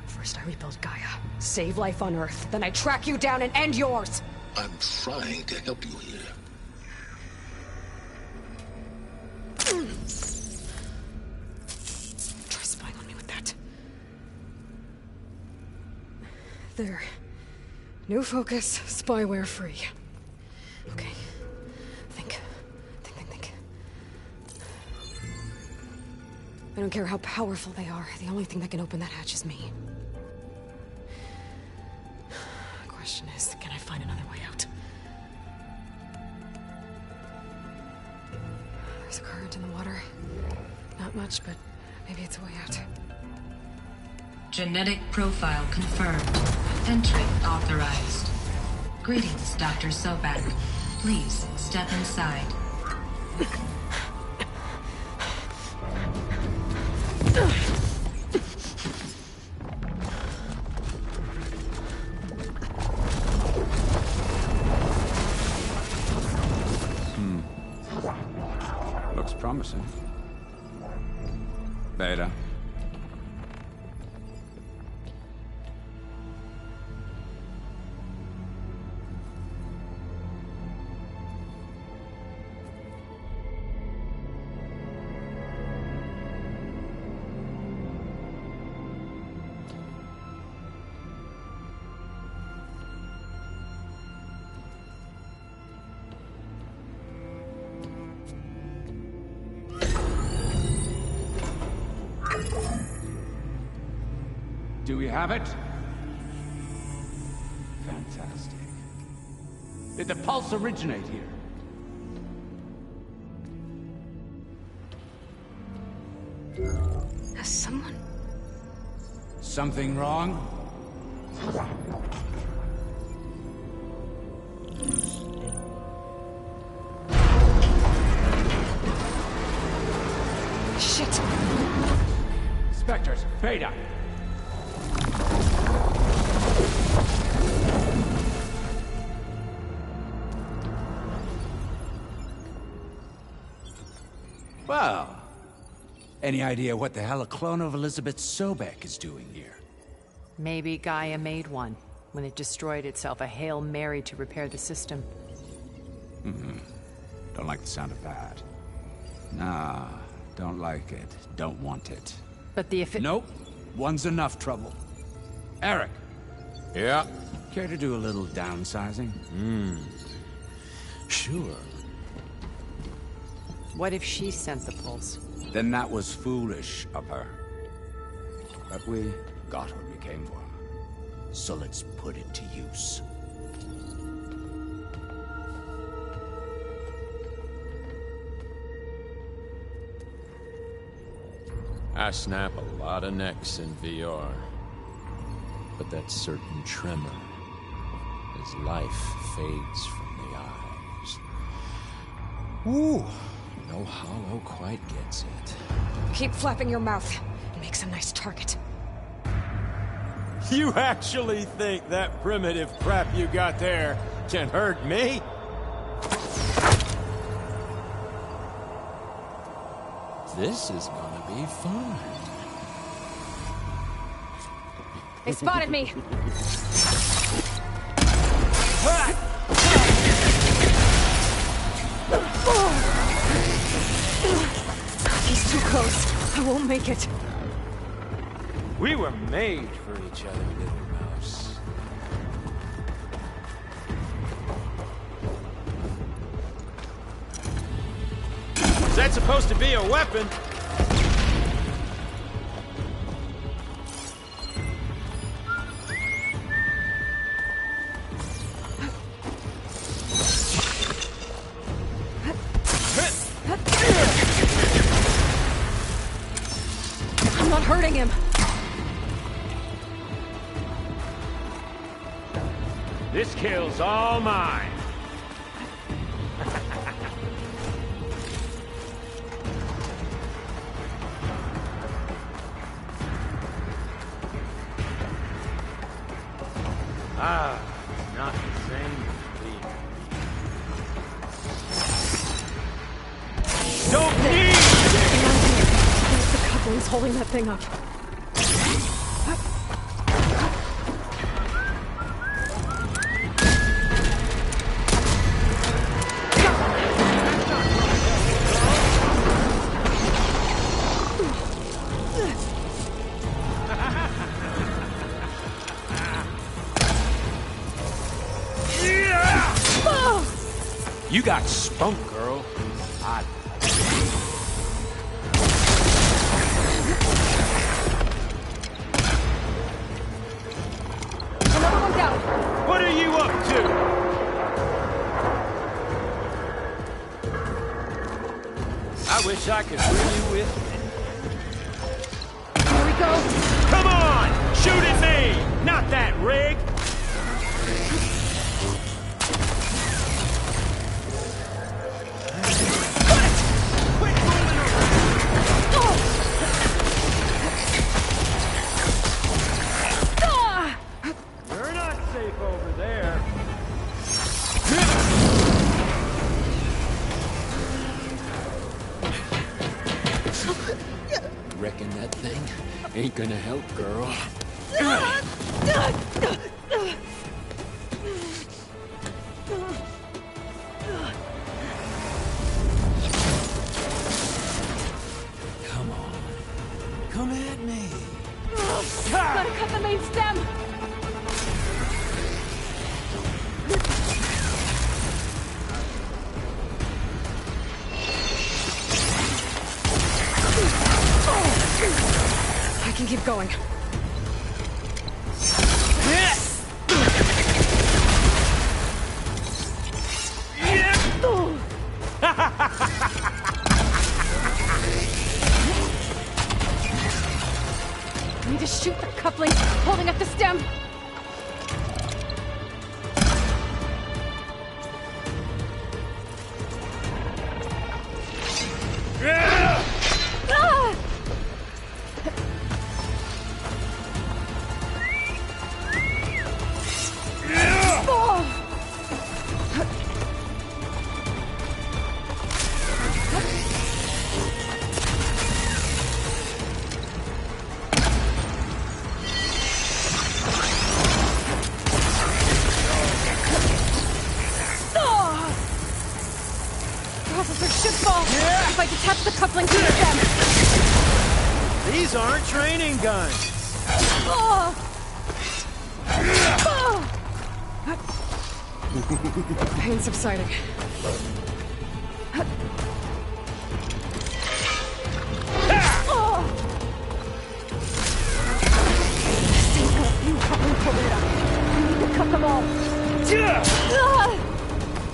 First I rebuild Gaia, save life on Earth, then I track you down and end yours! I'm trying to help you here. Try spying on me with that. There. New focus, spyware free. Okay. Think. I don't care how powerful they are. The only thing that can open that hatch is me. The question is, can I find another way out? There's a current in the water. Not much, but maybe it's a way out. Genetic profile confirmed. Entry authorized. Greetings, Dr. Sobek. Please step inside. Looks promising. Beta. Do we have it? Fantastic. Did the pulse originate here? Has someone... Something wrong? Shit! Spectres, Beta! Well, any idea what the hell a clone of Elizabeth Sobek is doing here? Maybe Gaia made one, when it destroyed itself, a Hail Mary to repair the system. Don't like the sound of that. Nah, don't like it. Don't want it. But the Nope. One's enough trouble. Eric. Yeah? Care to do a little downsizing? Sure. What if she sent the pulse? Then that was foolish of her. But we got what we came for. So let's put it to use. I snap a lot of necks in VR. But that certain tremor as life fades from the eyes. Ooh, no hollow quite gets it. Keep flapping your mouth. It makes a nice target. You actually think that primitive crap you got there can hurt me? This is gonna be fun. They spotted me! He's too close. I won't make it. We were made for each other, little mouse. That's supposed to be a weapon. I'm not hurting him. This kill's all mine. Ah, not the same thing. Don't need! There's the couplings holding that thing up. You got spunk, girl. Another one down. What are you up to? I wish I could bring you with me. Here we go. Come on! Shoot at me! Not that rig! You're not safe over there. Reckon that thing ain't gonna help, girl. Come on. Come at me. Gotta cut the main stem. I can keep going. I need to shoot the coupling holding up the stem. Processor should fall if I detach the coupling to the stem. These aren't training guns. Pain subsiding. Still got a few coupling pulled up. I need to cut them all.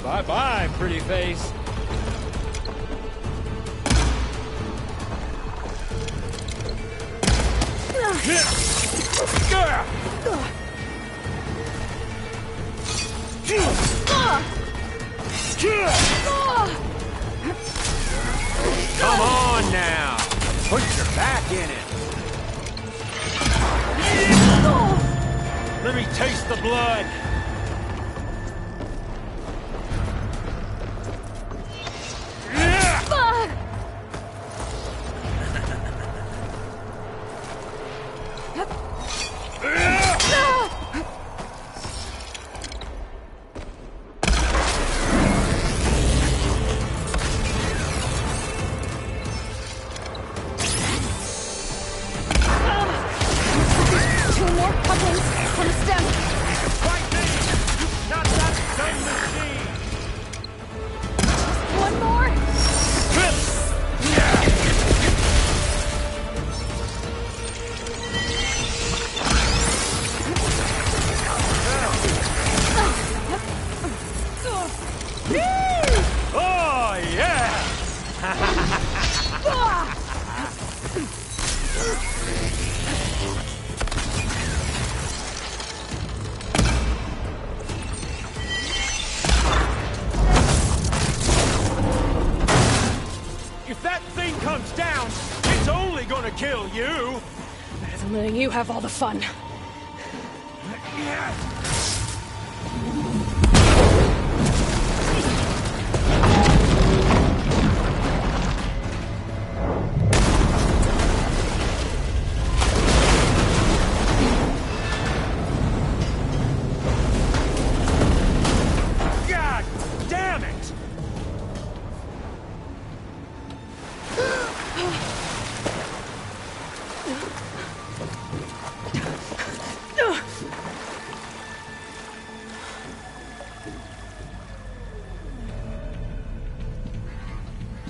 Bye-bye, pretty face. Come on now! Put your back in it! Let me taste the blood! Two more couplings from the stem. I'm letting you have all the fun. God damn it!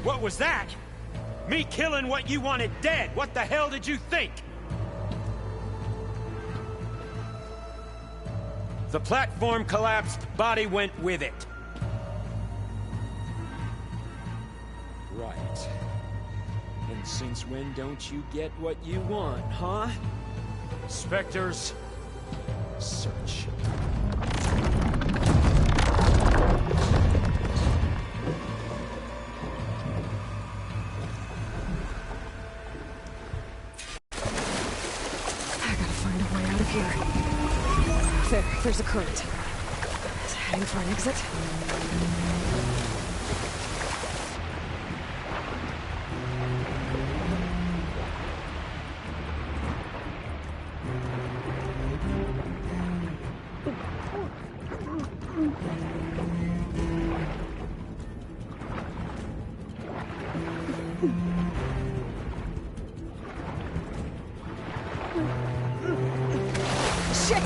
What was that? Me killing what you wanted dead. What the hell did you think? The platform collapsed, body went with it. Right. And since when don't you get what you want, huh? Spectres, search. There's a current. It's heading for an exit. Shit!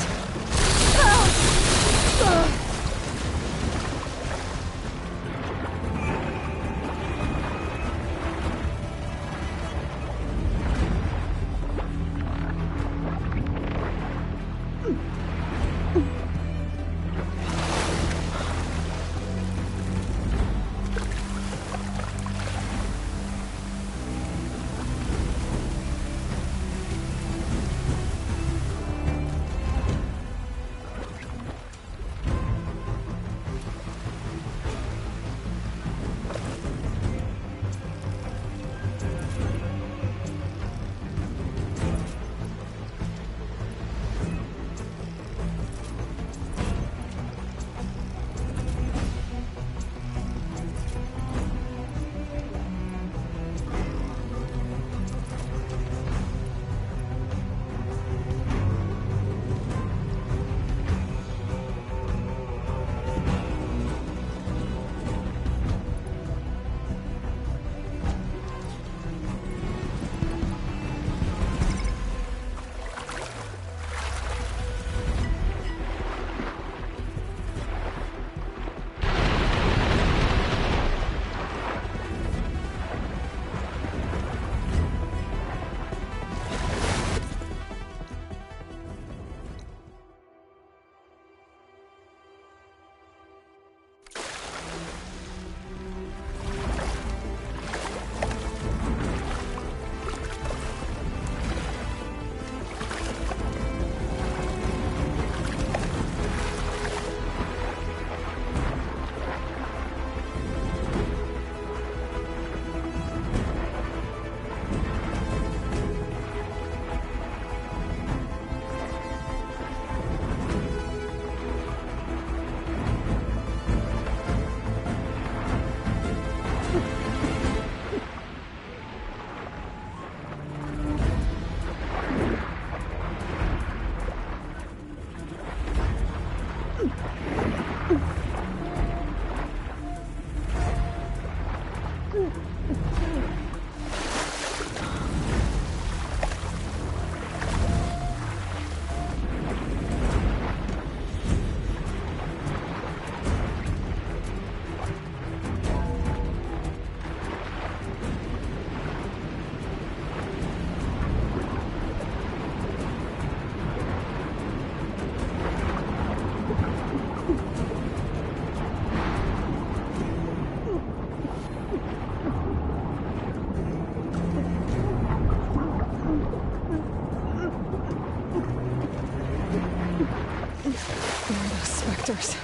Spectres.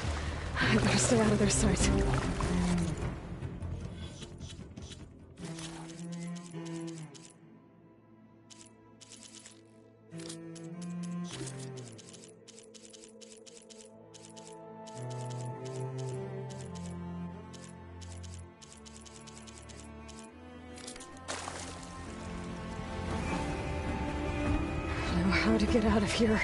I better stay out of their sight. to get out of here.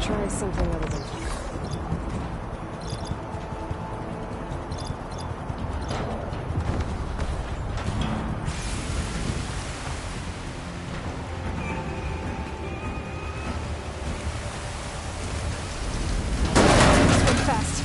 Try something other than fire. Swim fast.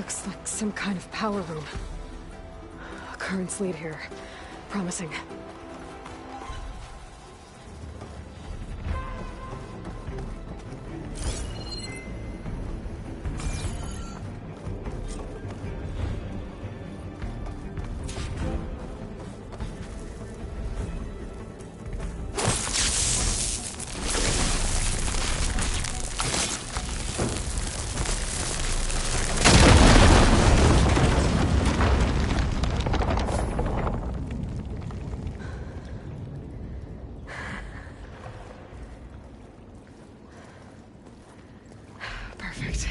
Looks like some kind of power room. Currents lead here. Promising. Perfect.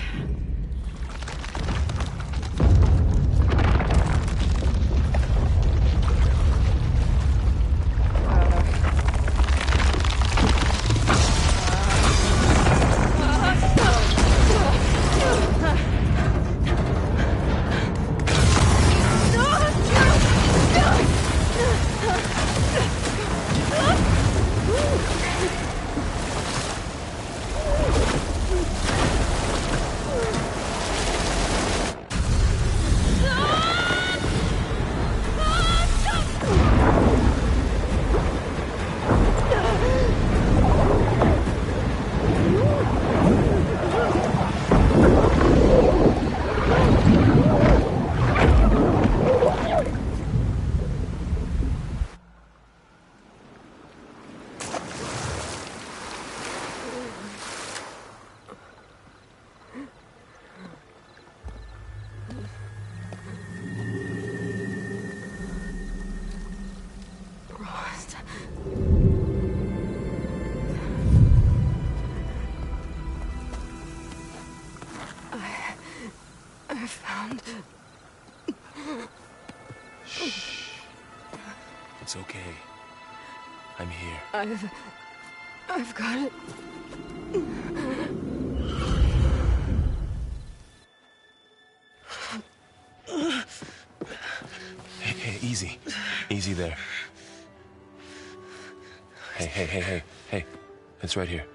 I found... Shh. It's okay. I'm here. I've got it. Hey, easy. Easy there. Hey. It's right here.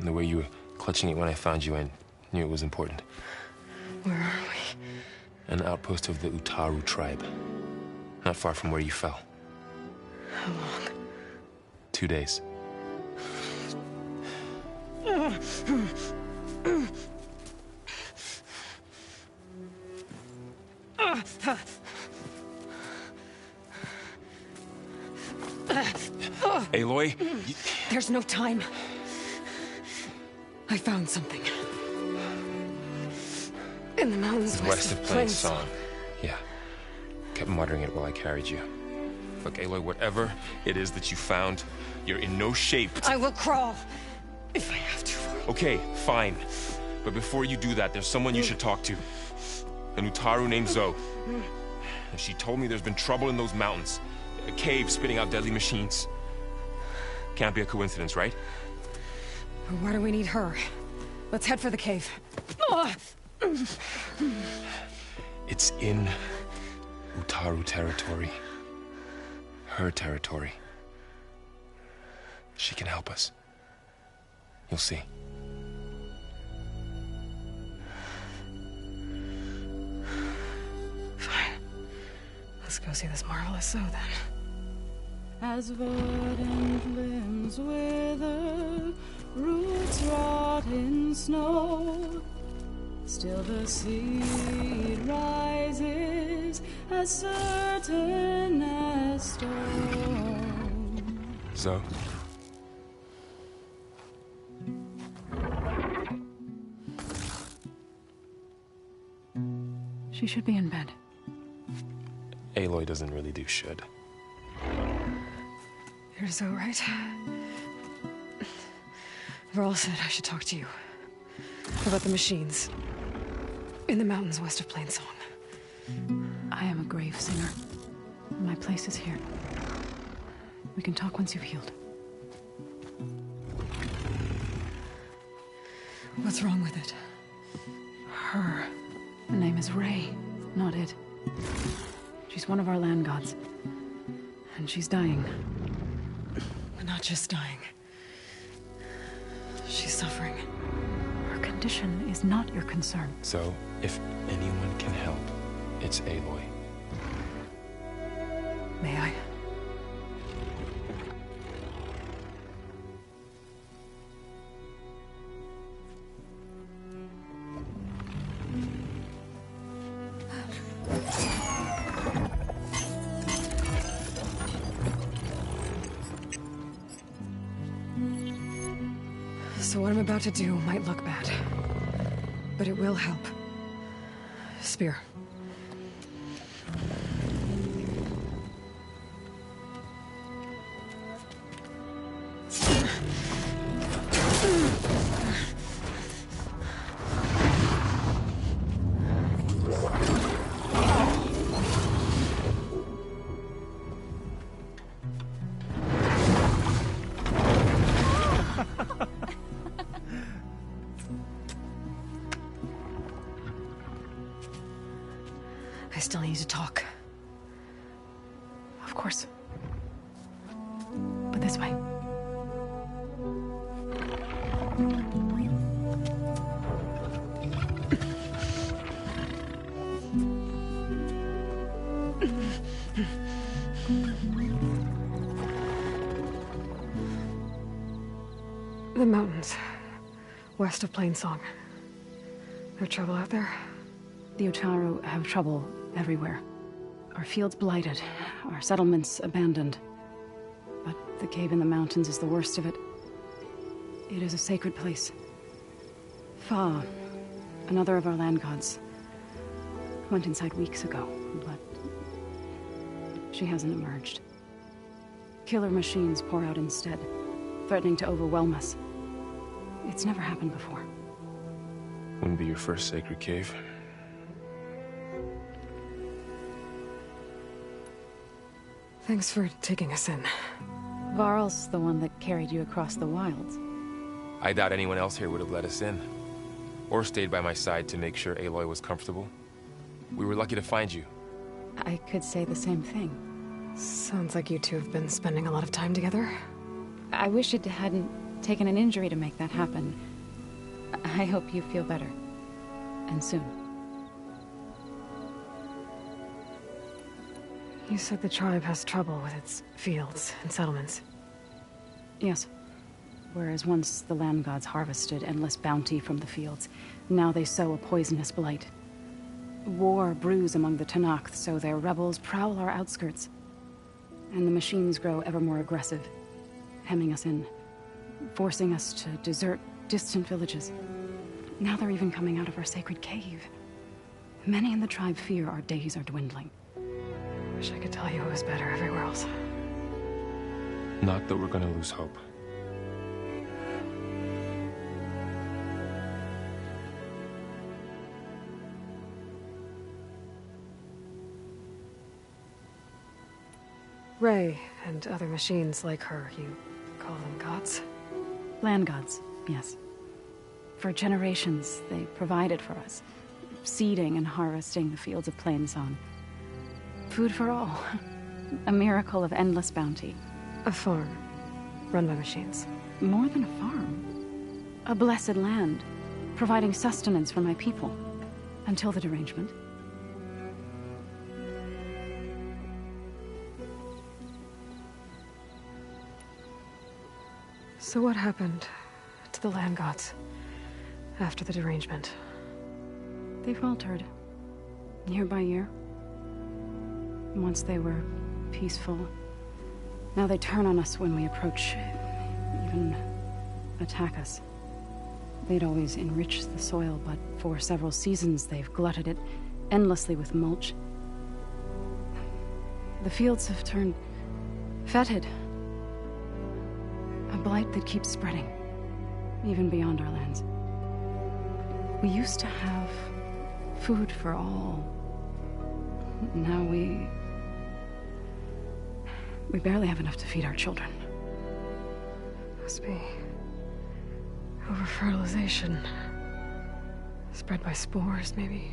The way you were clutching it when I found you, I knew it was important. Where are we? An outpost of the Utaru tribe. Not far from where you fell. How long? 2 days. Aloy, There's no time. I found something. In the mountains west of Plainsong. Yeah. Kept muttering it while I carried you. Look, Aloy, whatever it is that you found, you're in no shape. I will crawl. If I have to. Okay, fine. But before you do that, there's someone you should talk to. An Utaru named Zoe. And she told me there's been trouble in those mountains. A cave spitting out deadly machines. Can't be a coincidence, right? Why do we need her? Let's head for the cave. It's in Utaru territory. Her territory. She can help us. You'll see. Fine. Let's go see this marvelous Zoe then. As verdant limbs wither, roots rot in snow, still the seed rises as certain as stone. Zoe? She should be in bed. Aloy doesn't really do should. You're Zoe, right? Varl said I should talk to you. About the machines. In the mountains west of Plainsong. I am a grave singer. My place is here. We can talk once you've healed. What's wrong with it? Her. Her name is Ray, not it. She's one of our land gods. And she's dying. Not just dying. She's suffering. Her condition condition is not your concern. So, if anyone can help, it's Aloy. May I? So what I'm about to do might look bad, but it will help. Spear. I still need to talk. Of course. But this way. The mountains, west of Plainsong. There trouble out there? The Utaru have trouble everywhere. Our fields blighted, our settlements abandoned. But the cave in the mountains is the worst of it. It is a sacred place. Fa, another of our land gods, went inside weeks ago, but she hasn't emerged. Killer machines pour out instead, threatening to overwhelm us. It's never happened before. Wouldn't be your first sacred cave. Thanks for taking us in. Varl's the one that carried you across the wilds. I doubt anyone else here would have let us in. Or stayed by my side to make sure Aloy was comfortable. We were lucky to find you. I could say the same thing. Sounds like you two have been spending a lot of time together. I wish it hadn't taken an injury to make that happen. I hope you feel better. And soon. You said the tribe has trouble with its fields and settlements. Yes. Whereas once the land gods harvested endless bounty from the fields, now they sow a poisonous blight. War brews among the Tenakth, so their rebels prowl our outskirts. And the machines grow ever more aggressive, hemming us in, forcing us to desert distant villages. Now they're even coming out of our sacred cave. Many in the tribe fear our days are dwindling. Wish I could tell you it was better everywhere else. Not that we're gonna lose hope. Ray and other machines like her, you call them gods? Land gods, yes. For generations, they provided for us, seeding and harvesting the fields of Plainsong. Food for all. A miracle of endless bounty. A farm, run by machines. More than a farm. A blessed land, providing sustenance for my people. Until the derangement. So what happened to the land gods after the derangement? They faltered, year by year. Once they were peaceful. Now they turn on us when we approach, even attack us. They'd always enriched the soil, but for several seasons they've glutted it endlessly with mulch. The fields have turned fetid. A blight that keeps spreading, even beyond our lands. We used to have food for all. Now we barely have enough to feed our children. Must be over-fertilization. Spread by spores, maybe?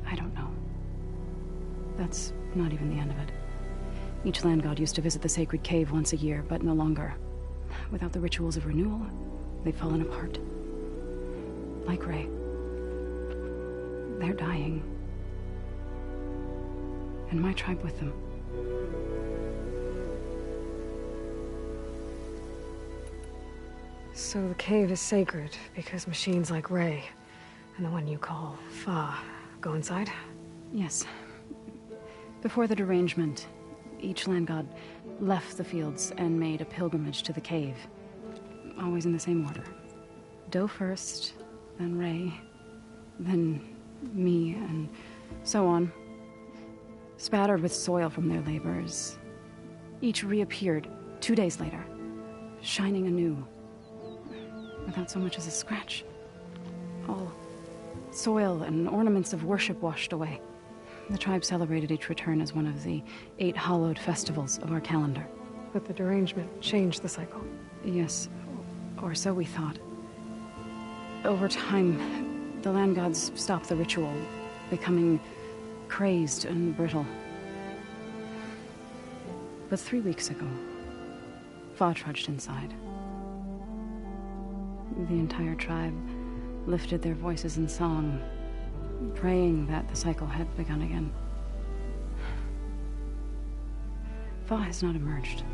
I don't know. That's not even the end of it. Each land god used to visit the sacred cave once a year, but no longer. Without the rituals of renewal, they've fallen apart. like Ray. They're dying. And my tribe with them. So the cave is sacred because machines like Ray and the one you call Fa go inside? Yes. Before the derangement, each land god left the fields and made a pilgrimage to the cave. Always in the same order. Doe first, then Ray, then me, and so on. Spattered with soil from their labors. Each reappeared 2 days later, shining anew. Without so much as a scratch. All soil and ornaments of worship washed away. The tribe celebrated each return as one of the 8 hallowed festivals of our calendar. But the derangement changed the cycle. Yes, or so we thought. Over time, the land gods stopped the ritual, becoming crazed and brittle. But 3 weeks ago, Fa trudged inside. The entire tribe lifted their voices in song, praying that the cycle had begun again. Fa has not emerged.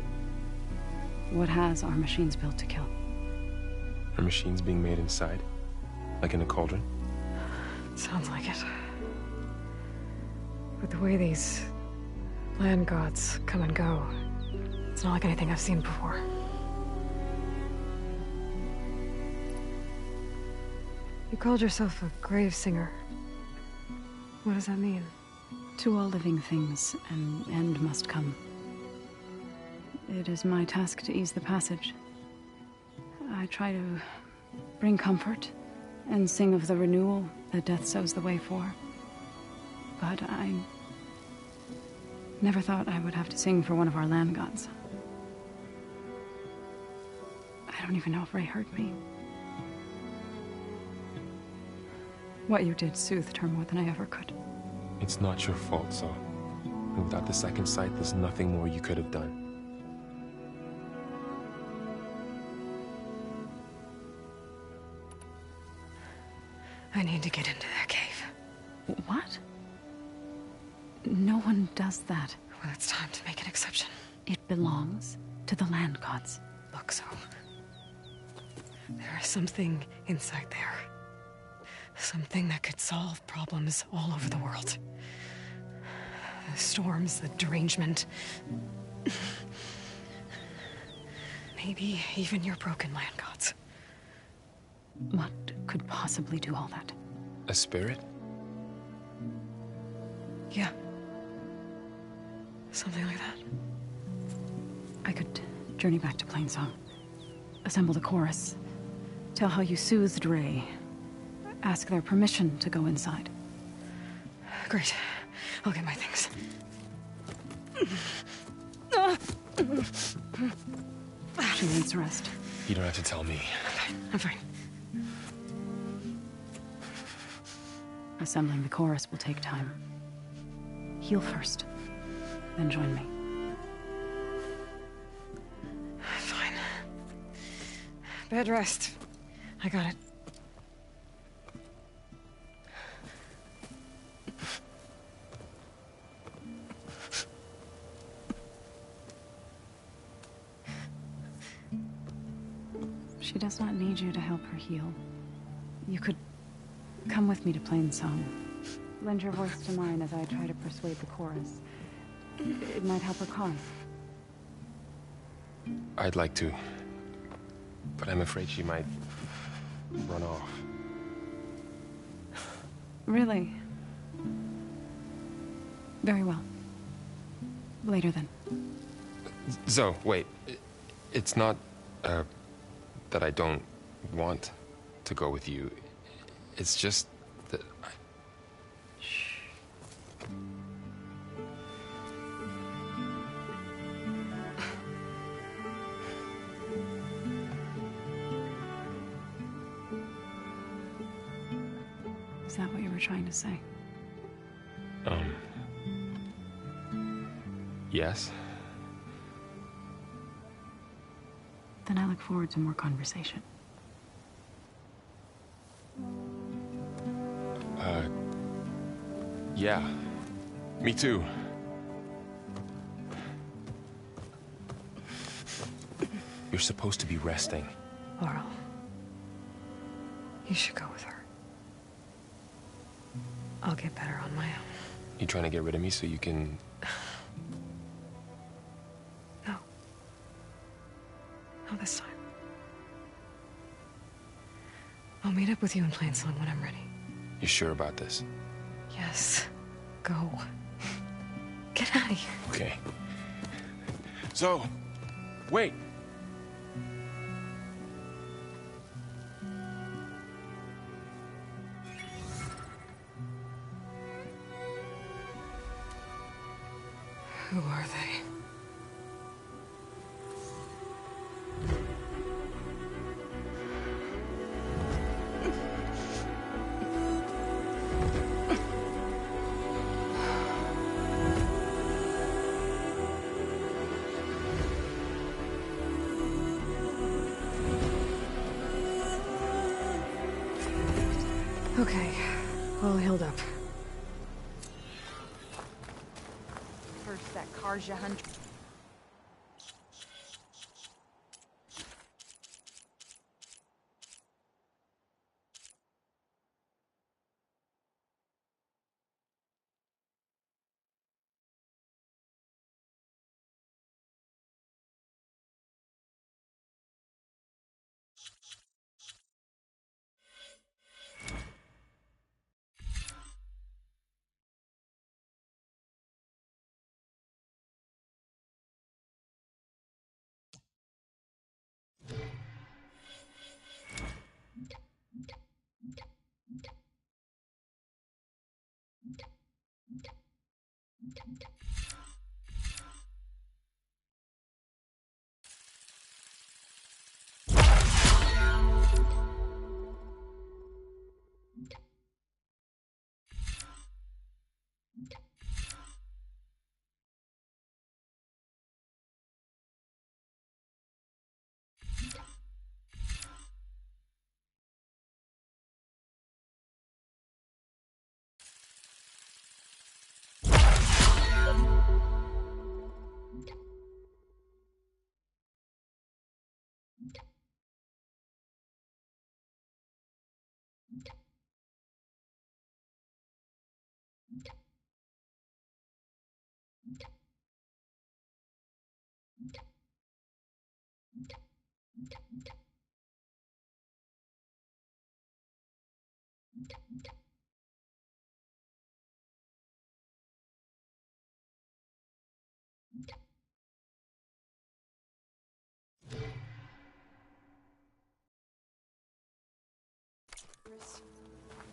What has are machines built to kill. Are machines being made inside? Like in a cauldron? Sounds like it. But the way these land gods come and go, it's not like anything I've seen before. You called yourself a grave singer. What does that mean? To all living things, an end must come. It is my task to ease the passage. I try to bring comfort and sing of the renewal that death sows the way for. But I never thought I would have to sing for one of our land gods. I don't even know if Ray heard me. What you did soothed her more than I ever could. It's not your fault, Saw. And without the second sight, there's nothing more you could have done. I need to get into their cave. What? No one does that. Well, it's time to make an exception. It belongs to the land gods. Look, so there is something inside there. Something that could solve problems all over the world. The storms, the derangement. Maybe even your broken land gods. What could possibly do all that? A spirit? Yeah. Something like that. I could journey back to Plainsong. Assemble the chorus. Tell how you soothed Ray. Ask their permission to go inside. Great. I'll get my things. She needs rest. You don't have to tell me. I'm fine. Assembling the chorus will take time. Heal first, then join me. Fine. Bed rest. I got it. She does not need you to help her heal. You could come with me to Plainsong. Lend your voice to mine as I try to persuade the chorus. It might help her cause. I'd like to, but I'm afraid she might run off. Really? Very well. Later then. Zoe, wait. It's not, that I don't want to go with you. It's just that I... Shh. Is that what you were trying to say? Yes? Then I look forward to more conversation. Yeah, me too. You're supposed to be resting. Laurel, you should go with her. I'll get better on my own. You trying to get rid of me so you can... No. Not this time. I'll meet up with you in Plainsong when I'm ready. You sure about this? Yes. Go. Get out of here. Okay. So, wait. Who are they? Okay, all healed up. First, that Karja Huntress.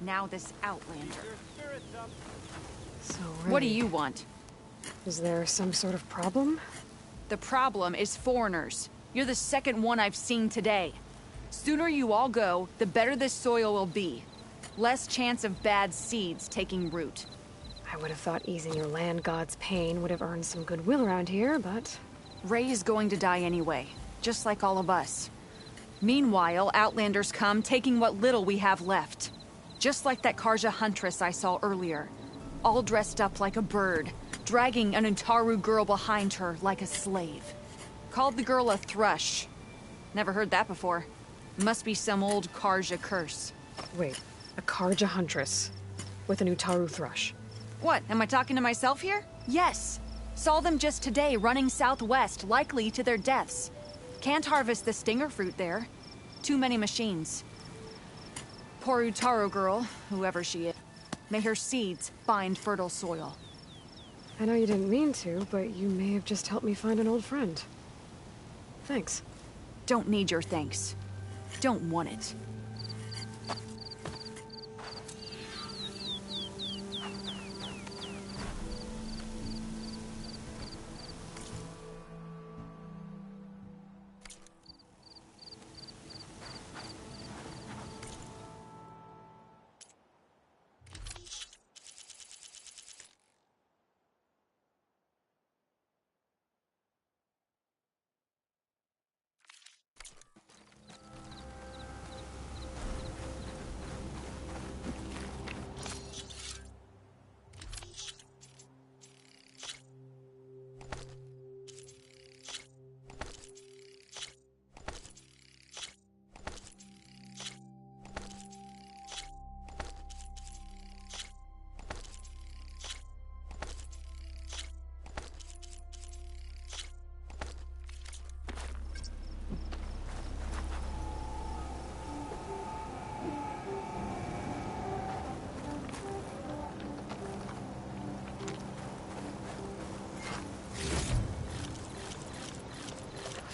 Now this Outlander. So What do ready. you want? Is there some sort of problem? The problem is foreigners. You're the second one I've seen today. Sooner you all go, the better this soil will be. Less chance of bad seeds taking root. I would have thought easing your land god's pain would have earned some goodwill around here, but... Ray is going to die anyway, just like all of us. Meanwhile, Outlanders come, taking what little we have left. Just like that Karja Huntress I saw earlier. All dressed up like a bird, dragging an Utaru girl behind her like a slave. Called the girl a thrush. Never heard that before. Must be some old Karja curse. Wait, a Karja Huntress with an Utaru thrush. What, am I talking to myself here? Yes. Saw them just today running southwest, likely to their deaths. Can't harvest the stinger fruit there. Too many machines. Poor Utaru girl, whoever she is. May her seeds find fertile soil. I know you didn't mean to, but you may have just helped me find an old friend. Thanks. Don't need your thanks. Don't want it.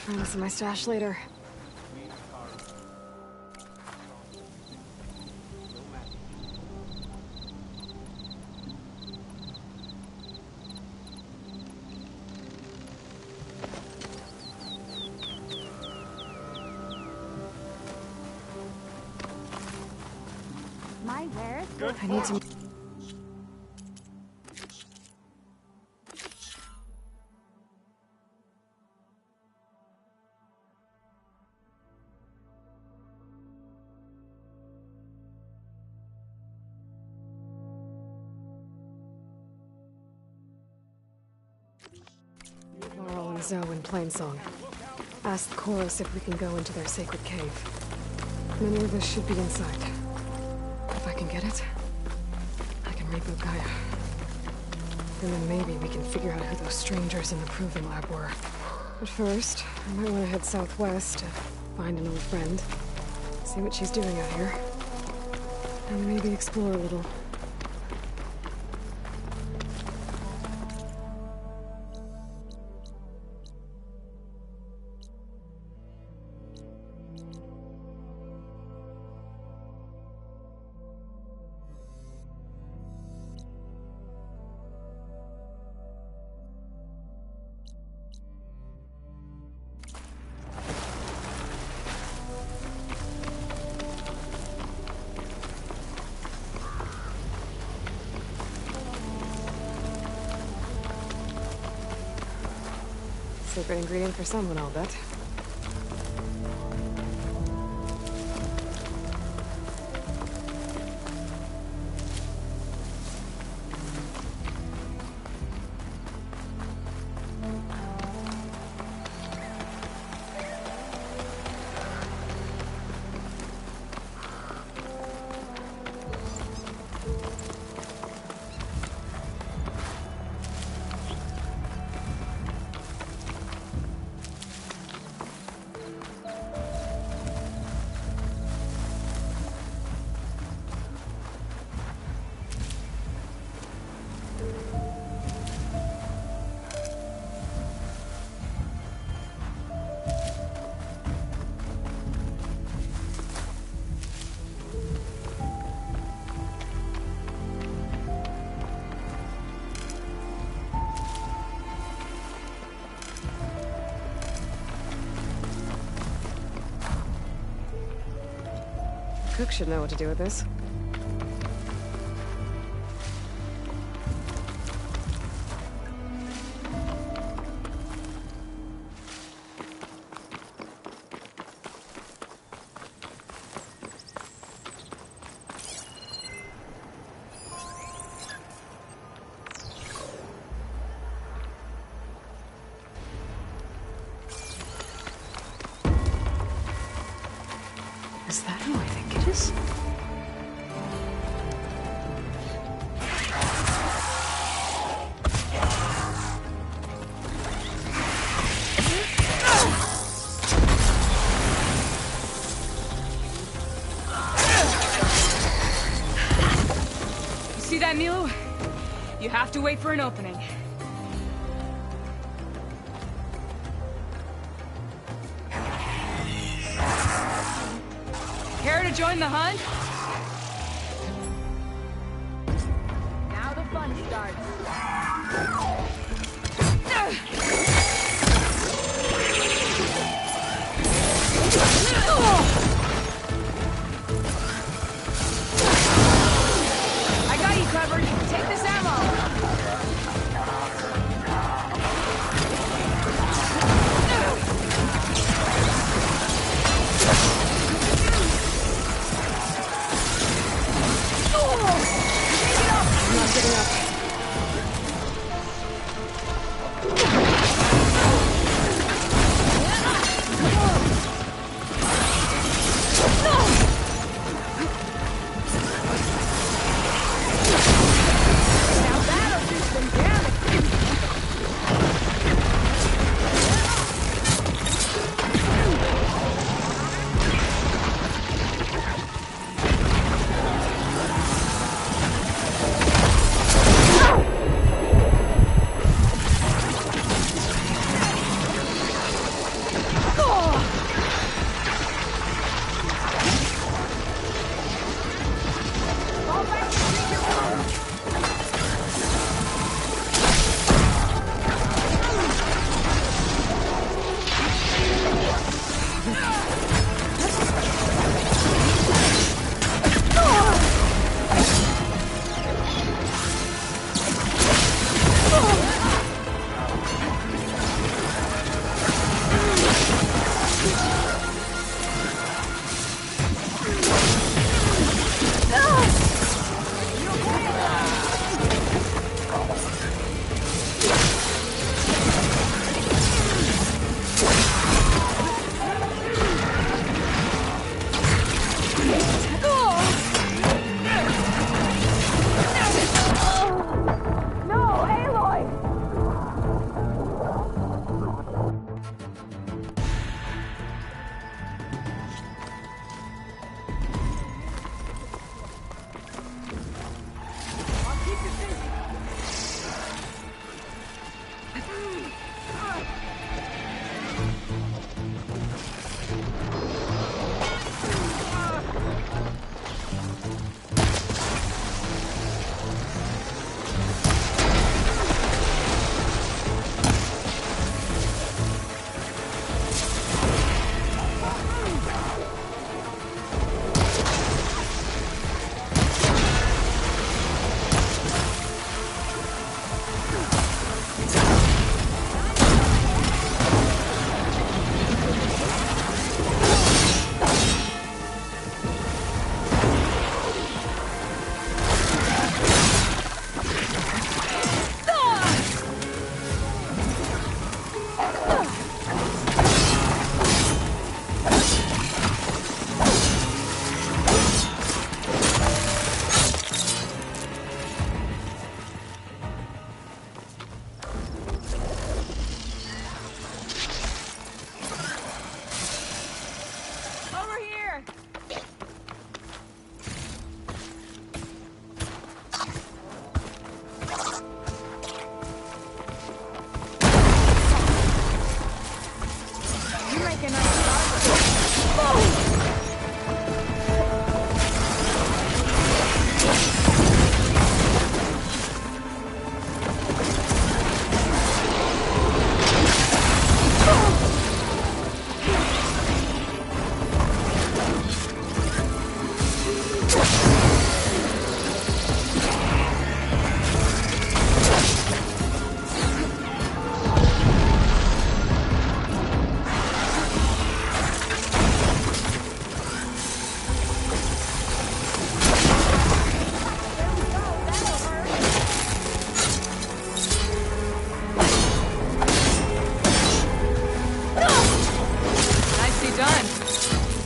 Find this in my stash later. My wares? I need to... Laurel and Zoe in Plainsong. Ask the chorus if we can go into their sacred cave. Minerva should be inside. If I can get it, I can reboot Gaia. And then maybe we can figure out who those strangers in the Proving Lab were. But first, I might want to head southwest to find an old friend. See what she's doing out here. And maybe explore a little. Secret ingredient for someone, I'll bet. Cook should know what to do with this. Is that who I think it is? You see that, Milu? You have to wait for an opening. Care to join the hunt? Now the fun starts. I got you covered. Take this ammo. I'm not giving up.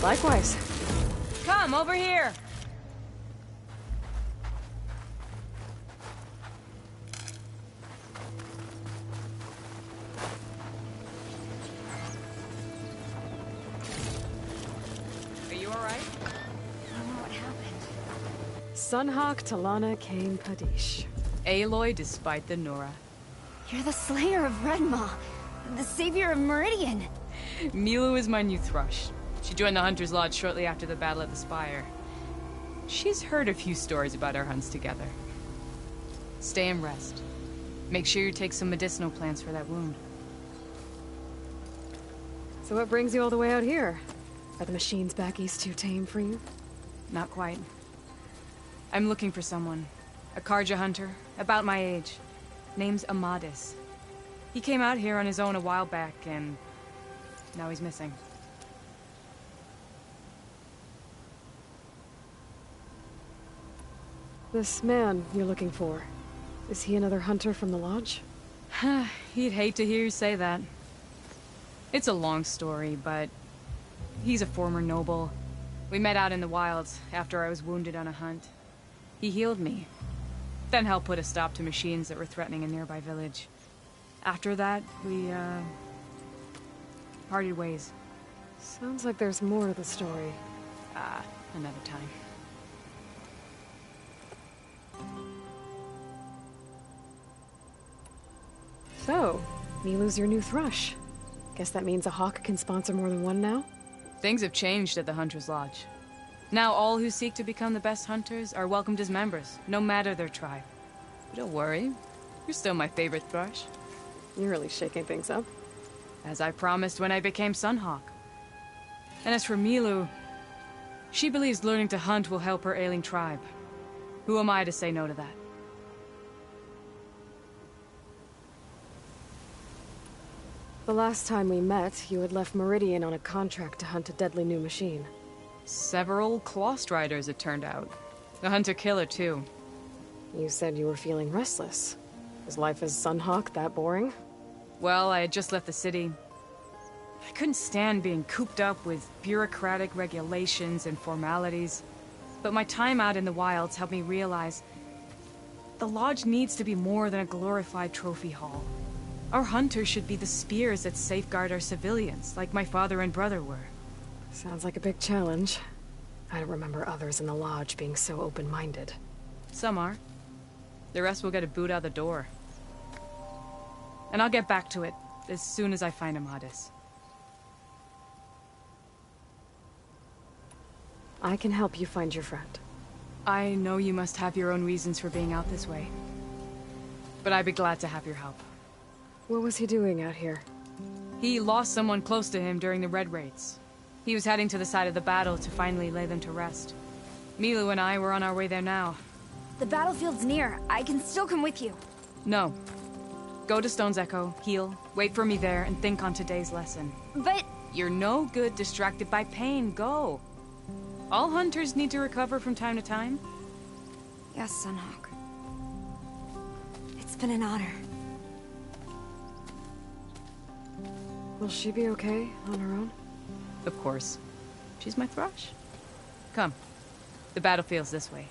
Likewise. Come, over here! Are you alright? I don't know what happened. Sunhawk Talana Kane Padish. Aloy despite the Nora. You're the slayer of Redmaw, the savior of Meridian. Milu is my new thrush. She joined the Hunter's Lodge shortly after the Battle of the Spire. She's heard a few stories about our hunts together. Stay and rest. Make sure you take some medicinal plants for that wound. So what brings you all the way out here? Are the machines back east too tame for you? Not quite. I'm looking for someone. A Karja hunter, about my age. Name's Amadis. He came out here on his own a while back, and now he's missing. This man you're looking for, is he another hunter from the Lodge? He'd hate to hear you say that. It's a long story, but he's a former noble. We met out in the wilds after I was wounded on a hunt. He healed me, then helped put a stop to machines that were threatening a nearby village. After that, we, parted ways. Sounds like there's more to the story. Another time. So, Milu's your new thrush. Guess that means a hawk can sponsor more than one now? Things have changed at the Hunter's Lodge. Now all who seek to become the best hunters are welcomed as members, no matter their tribe. But don't worry, you're still my favorite thrush. You're really shaking things up. As I promised when I became Sunhawk. And as for Milu, she believes learning to hunt will help her ailing tribe. Who am I to say no to that? The last time we met, you had left Meridian on a contract to hunt a deadly new machine. Several Clawstriders, it turned out. A hunter-killer, too. You said you were feeling restless. Was life as Sunhawk that boring? Well, I had just left the city. I couldn't stand being cooped up with bureaucratic regulations and formalities. But my time out in the wilds helped me realize the Lodge needs to be more than a glorified trophy hall. Our hunters should be the spears that safeguard our civilians, like my father and brother were. Sounds like a big challenge. I don't remember others in the Lodge being so open-minded. Some are. The rest will get a boot out the door. And I'll get back to it as soon as I find Amadis. I can help you find your friend. I know you must have your own reasons for being out this way. But I'd be glad to have your help. What was he doing out here? He lost someone close to him during the Red Raids. He was heading to the side of the battle to finally lay them to rest. Milu and I were on our way there now. The battlefield's near. I can still come with you. No. Go to Stone's Echo, heal, wait for me there, and think on today's lesson. But... You're no good distracted by pain. Go. All hunters need to recover from time to time. Yes, Sunhawk. It's been an honor. Will she be okay on her own? Of course. She's my thrush. Come. The battlefield's this way.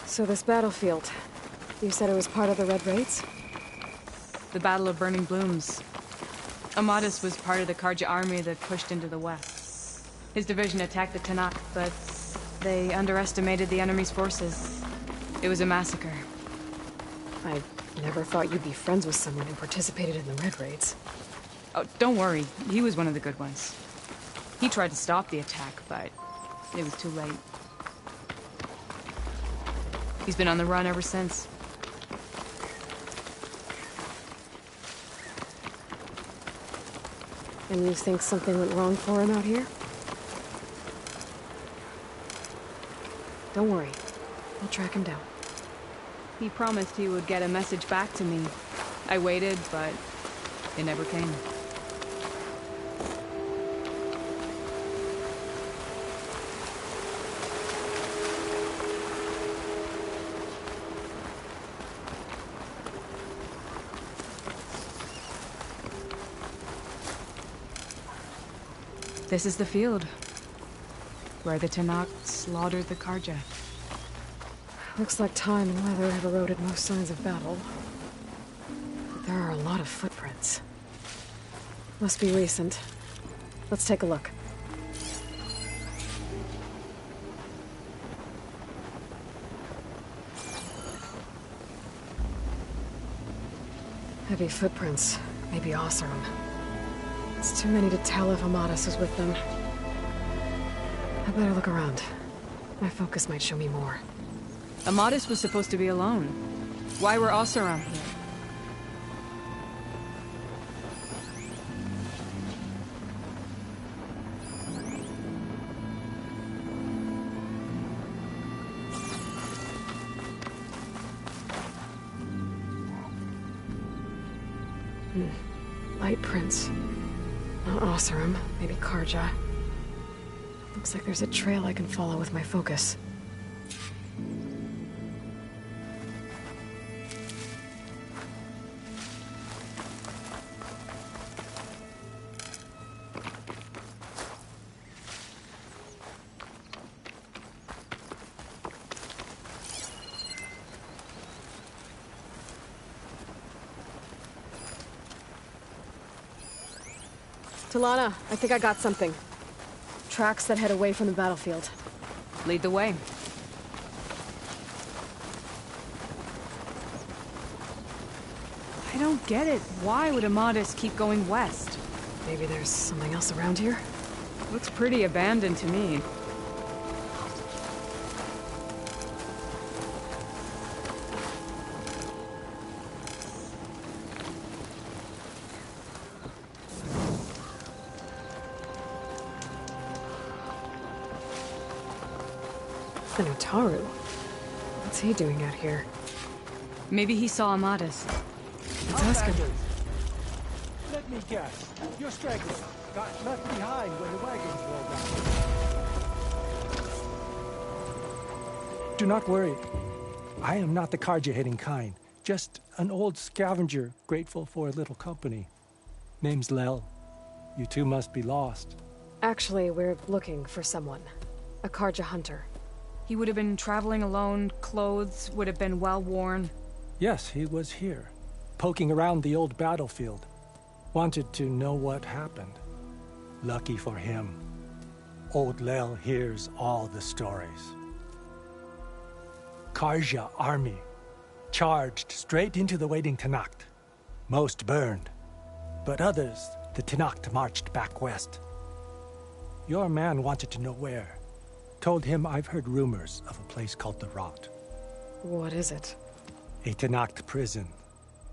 So this battlefield, you said it was part of the Red Raids? The Battle of Burning Blooms. Amadis was part of the Karja army that pushed into the west. His division attacked the Tanakh, but they underestimated the enemy's forces. It was a massacre. I never thought you'd be friends with someone who participated in the Red Raids. Oh, don't worry. He was one of the good ones. He tried to stop the attack, but it was too late. He's been on the run ever since. And you think something went wrong for him out here? Don't worry. I'll track him down. He promised he would get a message back to me. I waited, but it never came. This is the field. Where the Tenakth slaughtered the Karja. Looks like time and weather have eroded most signs of battle. But there are a lot of footprints. Must be recent. Let's take a look. Heavy footprints. Maybe Oseram. It's too many to tell if Amadis is with them. I better look around. My focus might show me more. Amadis was supposed to be alone. Why were Oseram here? Light prints. Not Oseram, maybe Karja. Looks like there's a trail I can follow with my focus. Talana, I think I got something. Tracks that head away from the battlefield. Lead the way. I don't get it. Why would Amadis keep going west? Maybe there's something else around here? Looks pretty abandoned to me. And Utaru. What's he doing out here? Maybe he saw Amadis. Let's ask him. Let me guess. You're stragglers. Got left behind when the wagons rolled out. Do not worry. I am not the Karja-hating kind. Just an old scavenger grateful for a little company. Name's Lel. You two must be lost. Actually, we're looking for someone. A Karja hunter. He would have been traveling alone, clothes would have been well worn. Yes, he was here, poking around the old battlefield. Wanted to know what happened. Lucky for him, old Lel hears all the stories. Karja army charged straight into the waiting Tenakth. Most burned, but others, the Tenakth marched back west. Your man wanted to know where. Told him I've heard rumors of a place called the Rot. What is it? A Tenakth prison,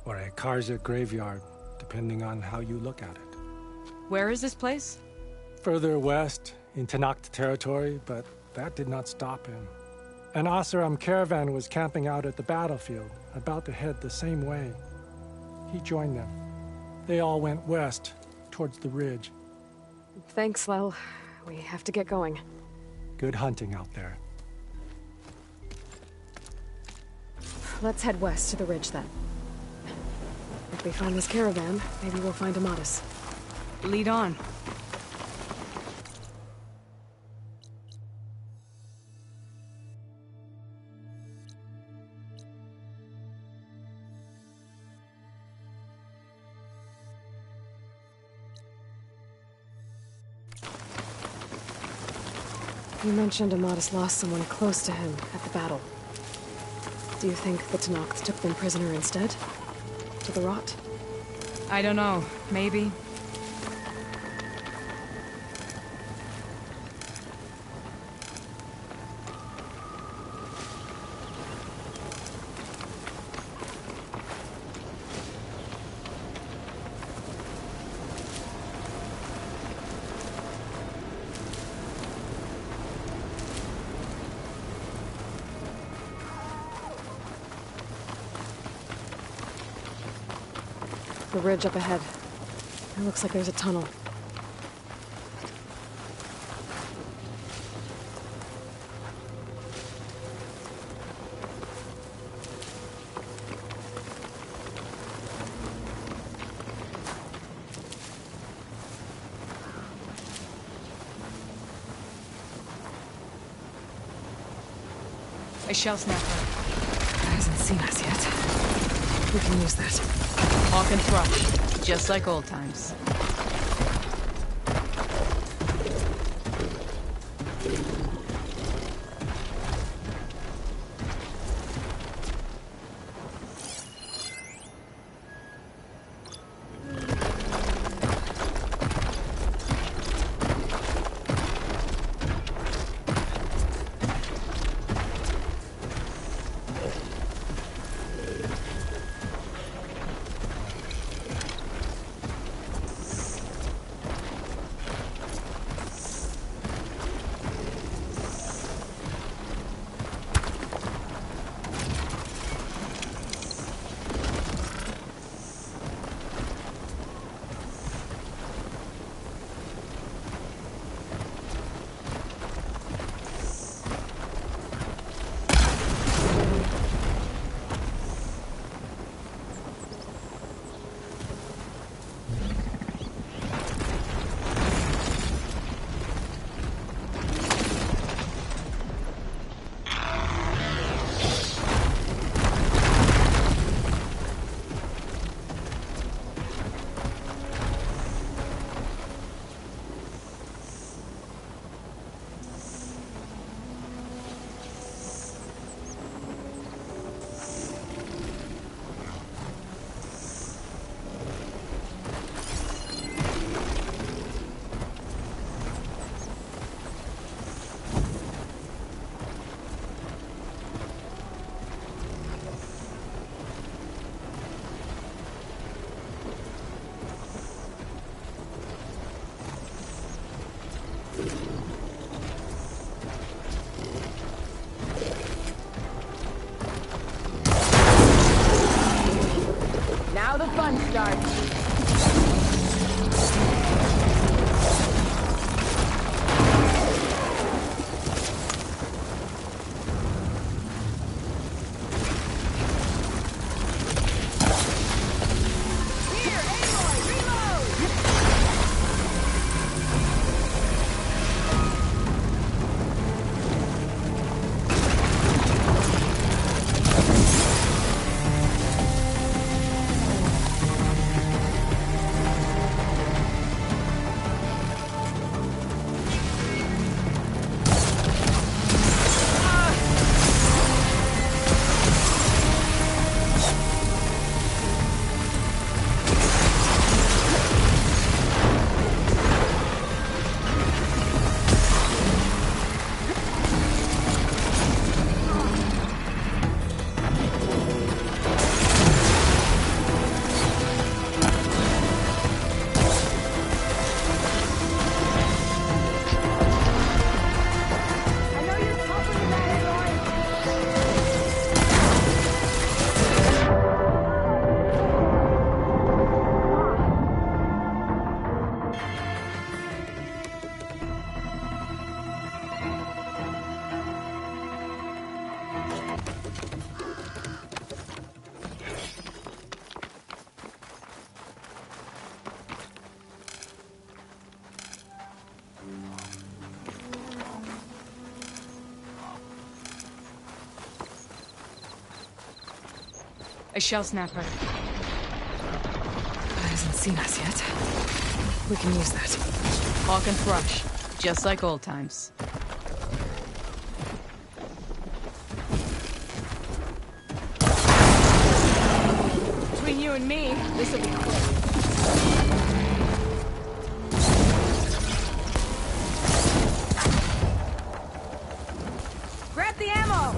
or a Karja graveyard, depending on how you look at it. Where is this place? Further west, in Tenakth territory, but that did not stop him. An Oseram caravan was camping out at the battlefield, about to head the same way. He joined them. They all went west, towards the ridge. Thanks, Lel. We have to get going. Good hunting out there. Let's head west to the ridge then. If we find this caravan, maybe we'll find Amadis. Lead on. You mentioned Amadis lost someone close to him at the battle. Do you think the Tenakth took them prisoner instead? To the Rot? I don't know. Maybe. The ridge up ahead. It looks like there's a tunnel. A shell snapper. Hasn't seen us yet. We can use that. Hawk and Thrush, just like old times. Now the fun starts. A shell snapper. Hasn't seen us yet. We can use that. Hawk and Thrush, just like old times. Between you and me, this'll be quick. Grab the ammo!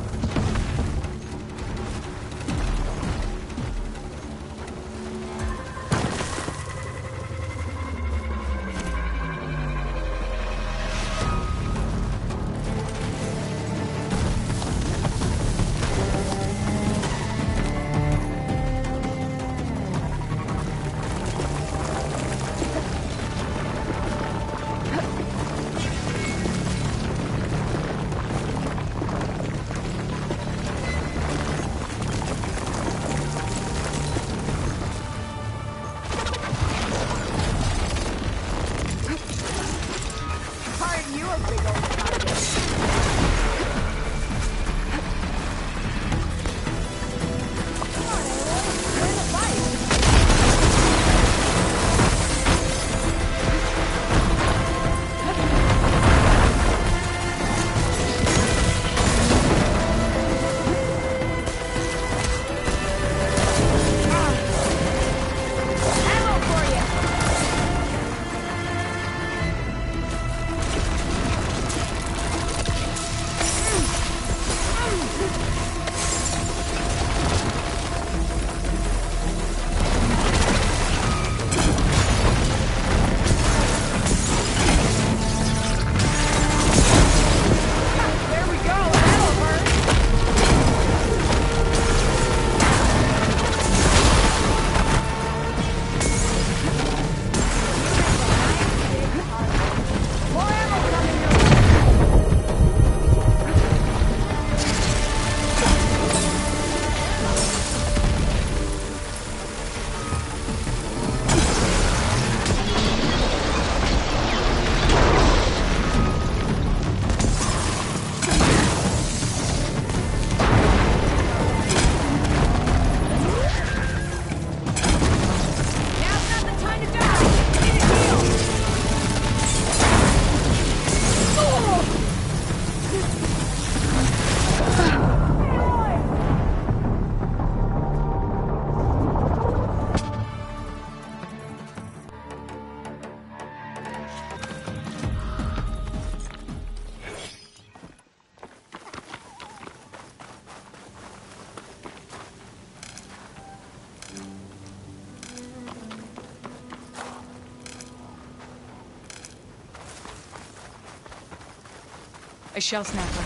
A shell snapper.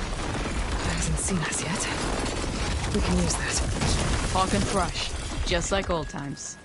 Hasn't seen us yet. We can use that. Hawk and Thrush. Just like old times.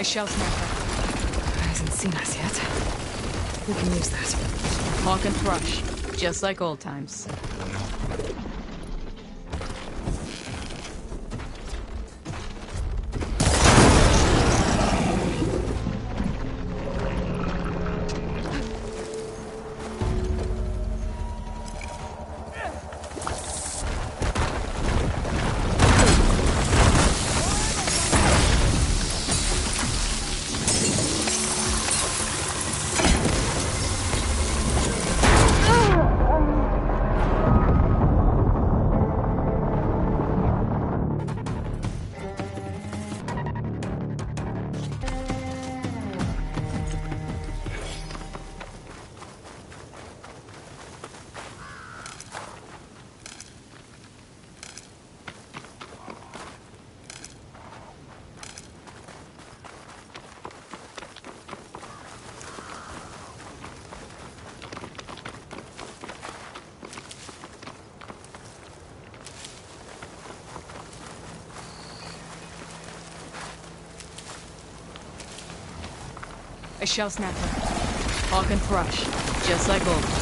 A shell snapper. Hasn't seen us yet. We can use that. Hawk and Thrush, just like old times. A shell snapper. Hawk and Thrush, just like old times.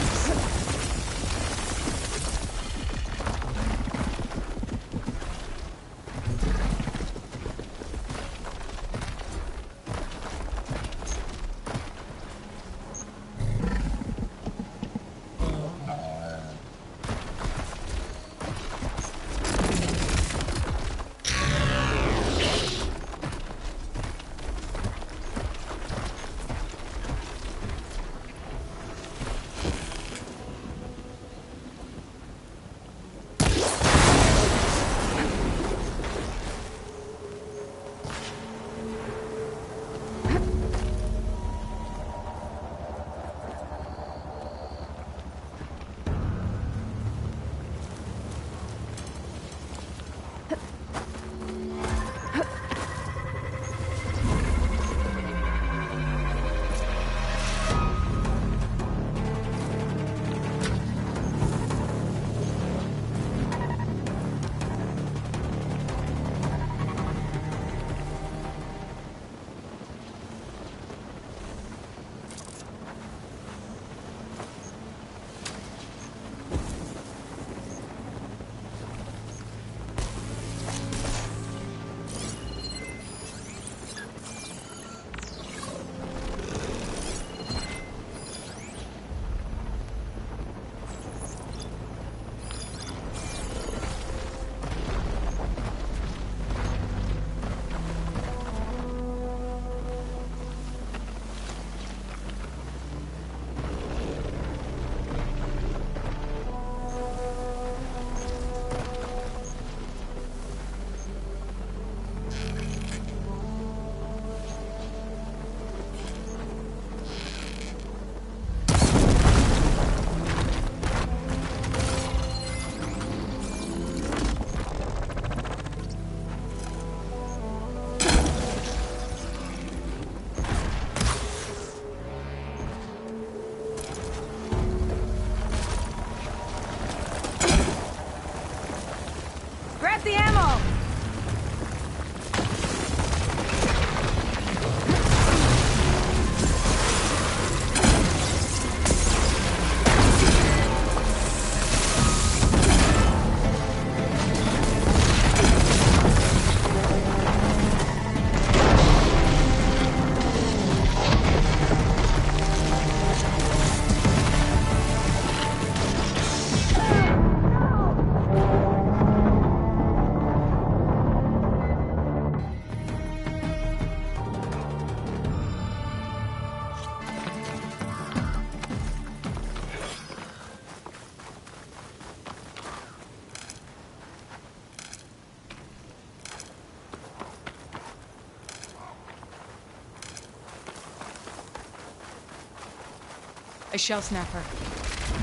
A shell snapper.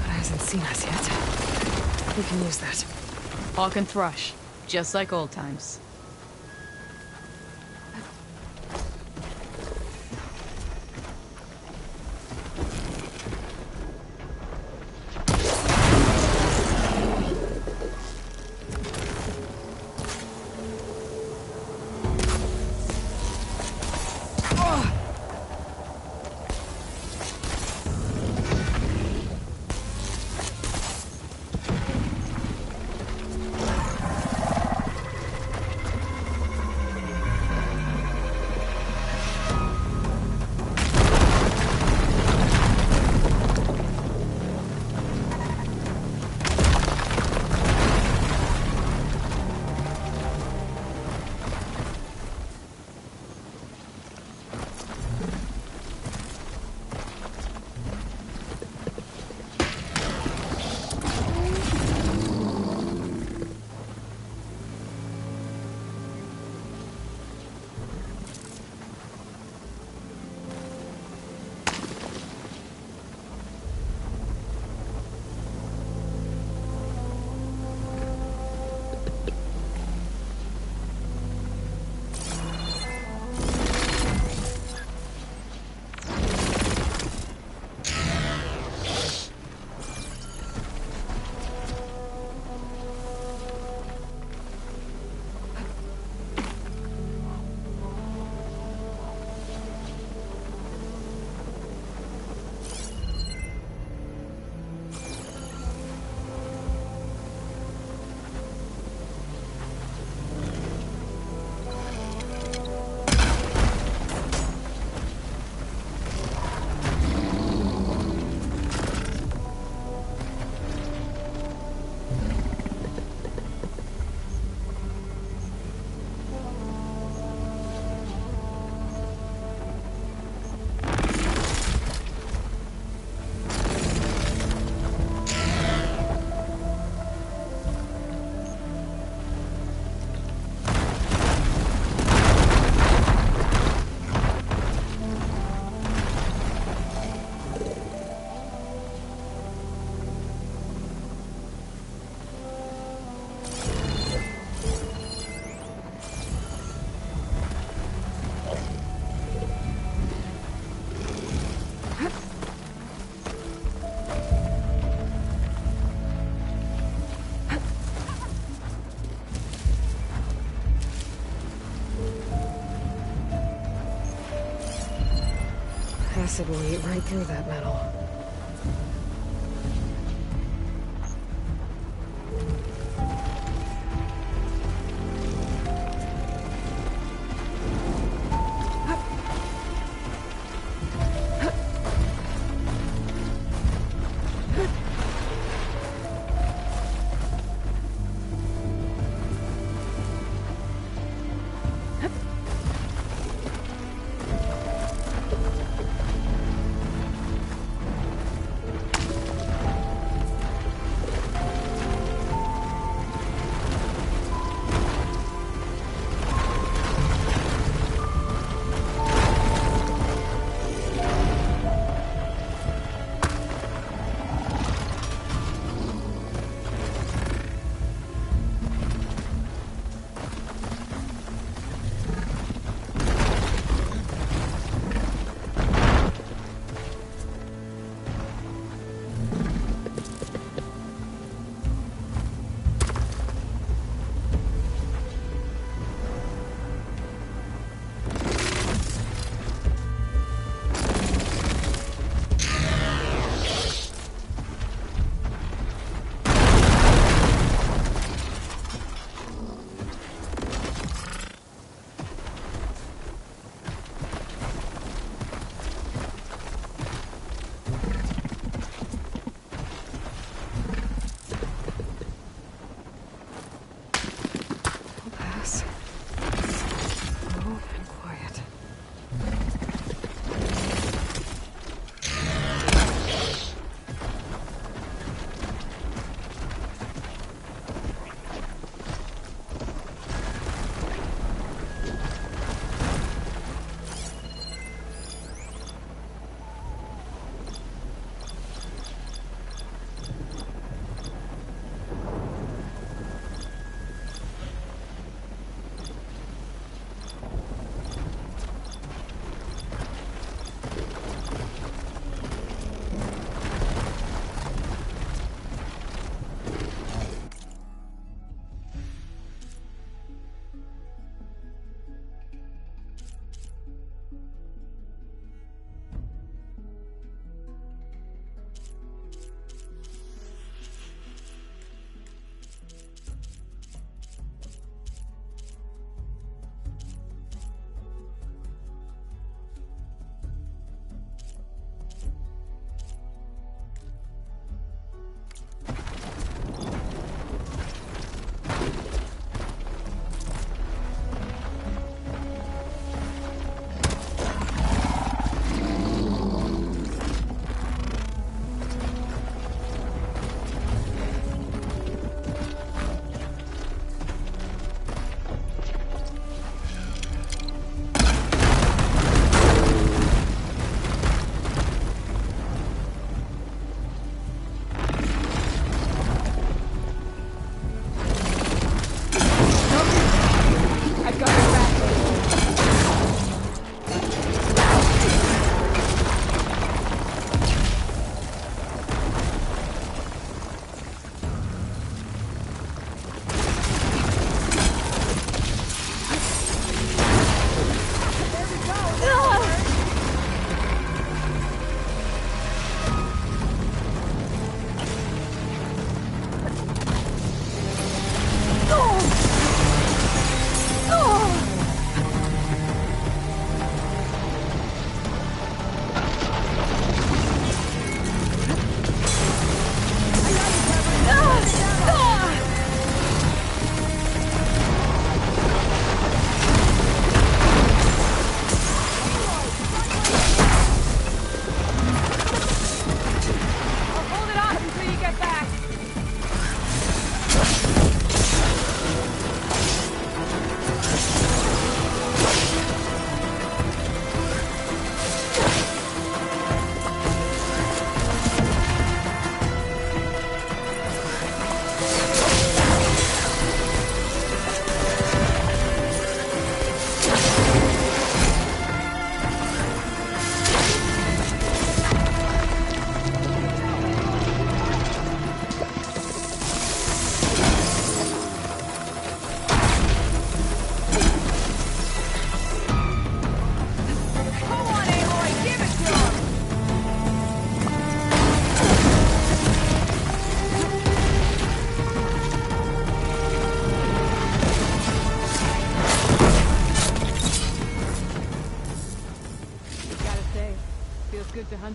Hasn't seen us yet. We can use that. Hawk and Thrush, just like old times. acid will eat right through that metal.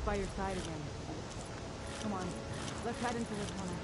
jump by your side again. Come on, let's head into the tunnel.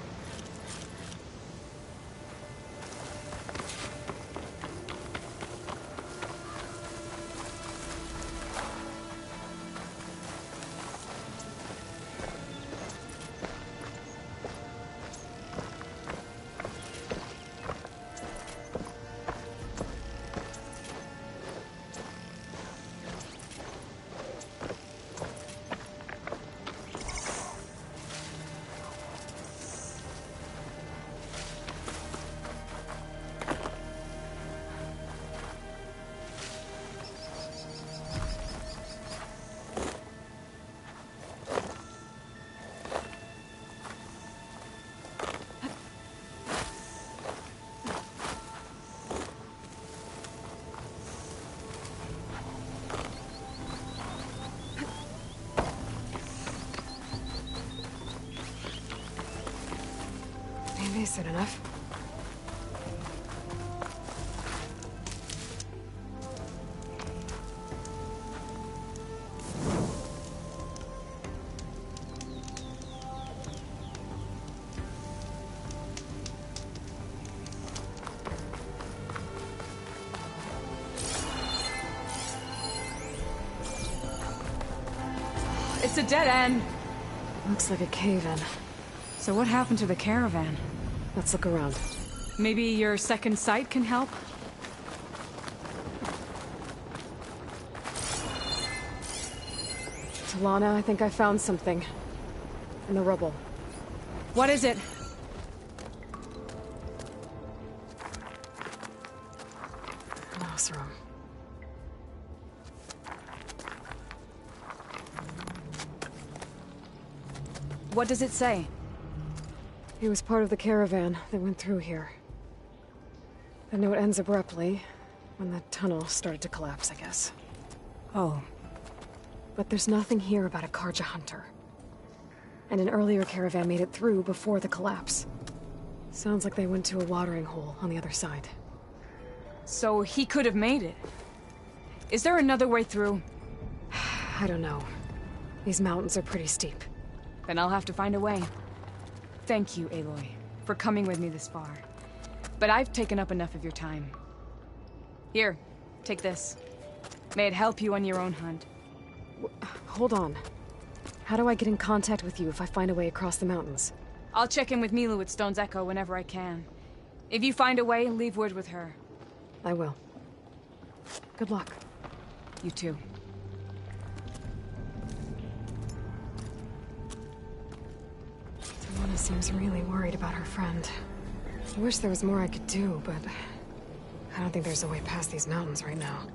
Maybe soon enough. It's a dead end. Looks like a cave-in. So what happened to the caravan? Let's look around. Maybe your second sight can help? Talana, I think I found something. In the rubble. What is it? Nostrum. What does it say? He was part of the caravan that went through here. The note ends abruptly, when the tunnel started to collapse, I guess. Oh. But there's nothing here about a Karja hunter. And an earlier caravan made it through before the collapse. Sounds like they went to a watering hole on the other side. So he could have made it. Is there another way through? I don't know. These mountains are pretty steep. Then I'll have to find a way. Thank you, Aloy, for coming with me this far. But I've taken up enough of your time. Here, take this. May it help you on your own hunt. Hold on. How do I get in contact with you if I find a way across the mountains? I'll check in with Milu at Stone's Echo whenever I can. If you find a way, leave word with her. I will. Good luck. You too. Talana seems really worried about her friend. I wish there was more I could do, but I don't think there's a way past these mountains right now.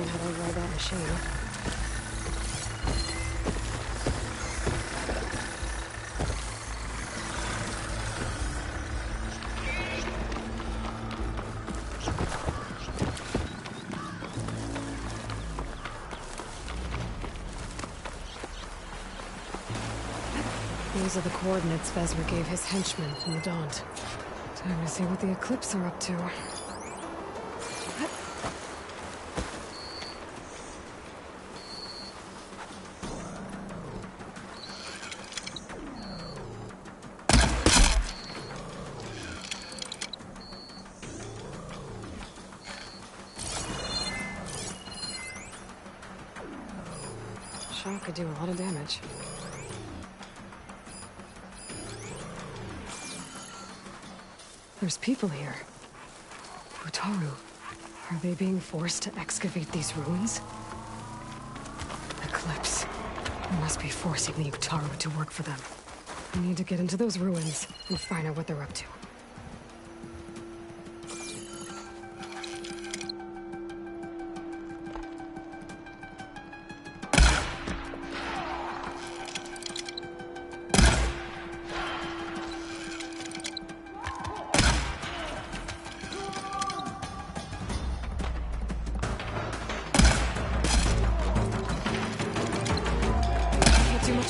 learn how to ride that machine. These are the coordinates Vezra gave his henchmen in the Daunt. Time to see what the Eclipse are up to. Shock could do a lot of damage. There's people here. Utaru. Are they being forced to excavate these ruins? Eclipse. They must be forcing the Utaru to work for them. I need to get into those ruins and find out what they're up to.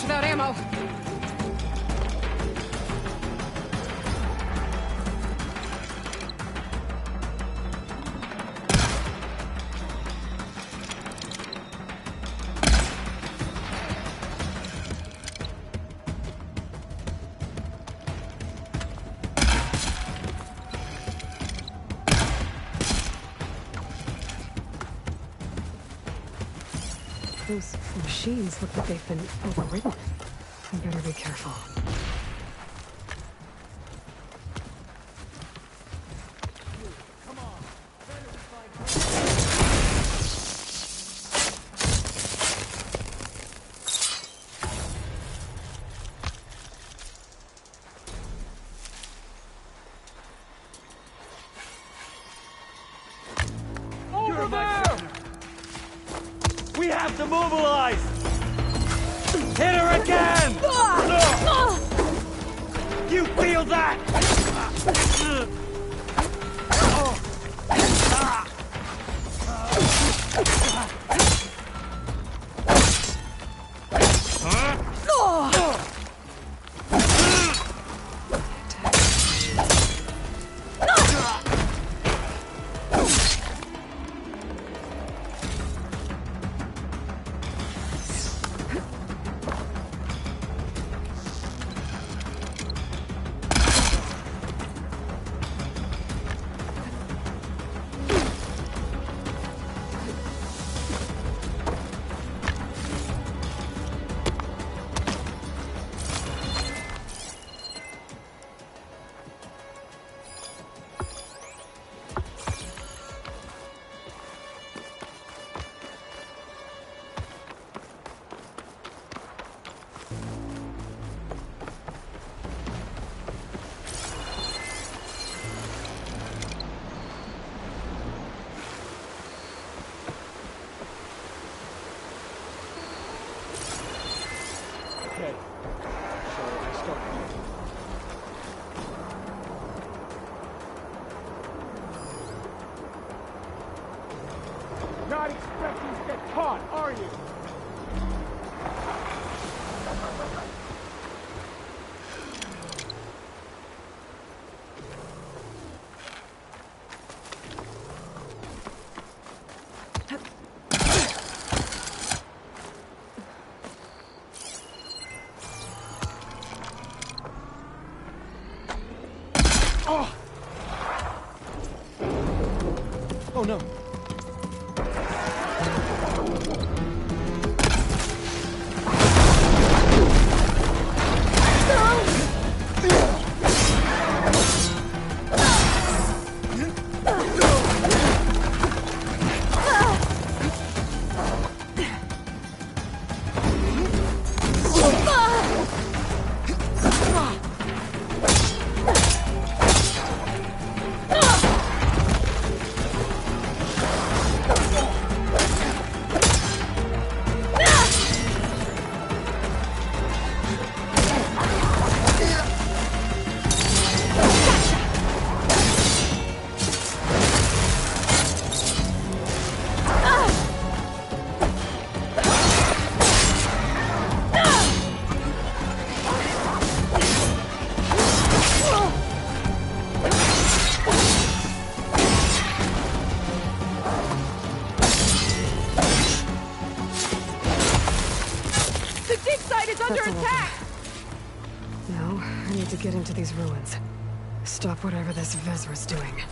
Without ammo. Those machines look like they've been overridden. I better be careful. Over there! We have to mobilize! Hit her again! You feel that? Okay. So I start here. Not expecting to get caught, are you? Oh! Oh no. site is under attack! Now, I need to get into these ruins. Stop whatever this Vezra's doing.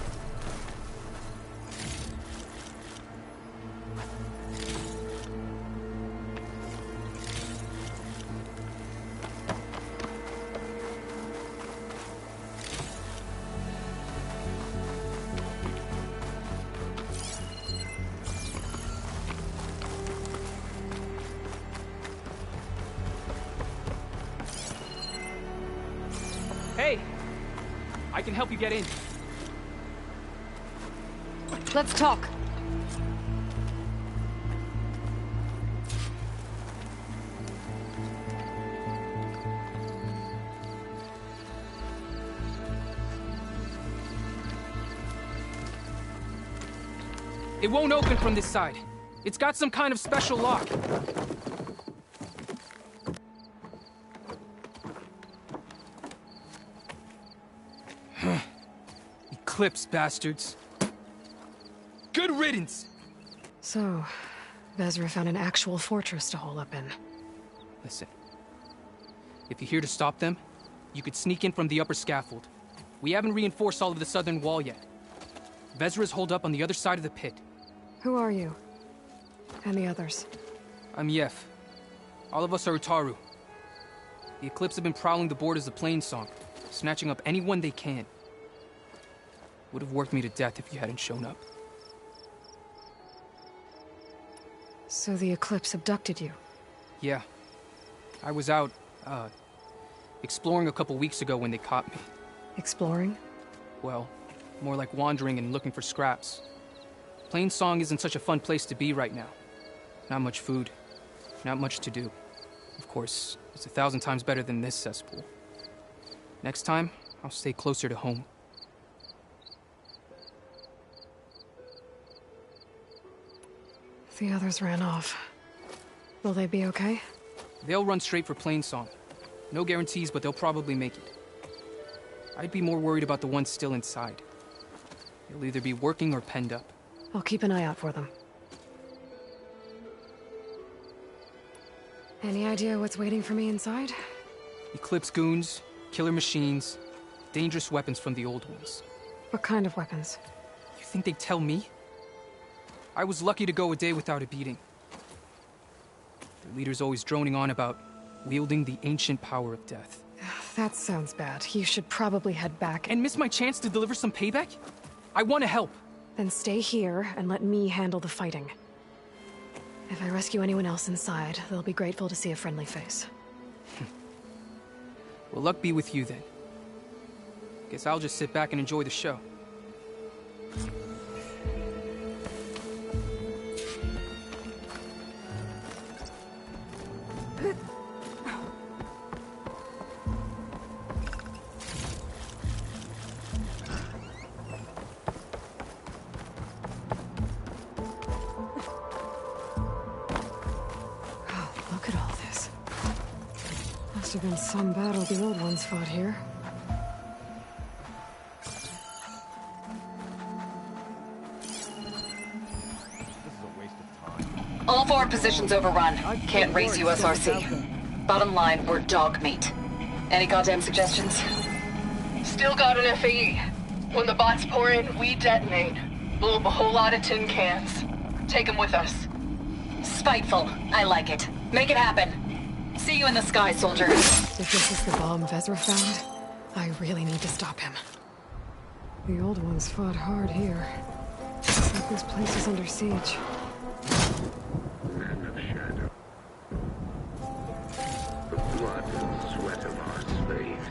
Hey! I can help you get in. Let's talk. It won't open from this side. It's got some kind of special lock. Eclipse, bastards. Good riddance! So, Vezra found an actual fortress to hole up in. Listen. If you're here to stop them, you could sneak in from the upper scaffold. We haven't reinforced all of the southern wall yet. Vezra's holed up on the other side of the pit. Who are you? And the others? I'm Yef. All of us are Utaru. The Eclipse have been prowling the borders of Plainsong, snatching up anyone they can. Would have worked me to death if you hadn't shown up. So the Eclipse abducted you? Yeah. I was out, exploring a couple weeks ago when they caught me. Exploring? Well, more like wandering and looking for scraps. Plainsong isn't such a fun place to be right now. Not much food, not much to do. Of course, it's 1,000 times better than this cesspool. Next time, I'll stay closer to home. The others ran off. Will they be okay? They'll run straight for Plainsong. No guarantees, but they'll probably make it. I'd be more worried about the ones still inside. They'll either be working or penned up. I'll keep an eye out for them. Any idea what's waiting for me inside? Eclipse goons, killer machines, dangerous weapons from the old ones. What kind of weapons? You think they'd tell me? I was lucky to go a day without a beating. Their leader's always droning on about wielding the ancient power of death. That sounds bad. You should probably head back. And miss my chance to deliver some payback? I want to help. Then stay here and let me handle the fighting. If I rescue anyone else inside, they'll be grateful to see a friendly face. Well, luck be with you then. Guess I'll just sit back and enjoy the show. Look at all this. Must have been some battle the old ones fought here. All forward positions overrun. Can't raise USRC. Bottom line, we're dog meat. Any goddamn suggestions? Still got an FAE. When the bots pour in, we detonate. Blow up a whole lot of tin cans. Take them with us. Spiteful. I like it. Make it happen. See you in the sky, soldier. If this is the bomb Vezra found, I really need to stop him. The old ones fought hard here. Like this place is under siege. Man of shadow. The blood and sweat of our slaves.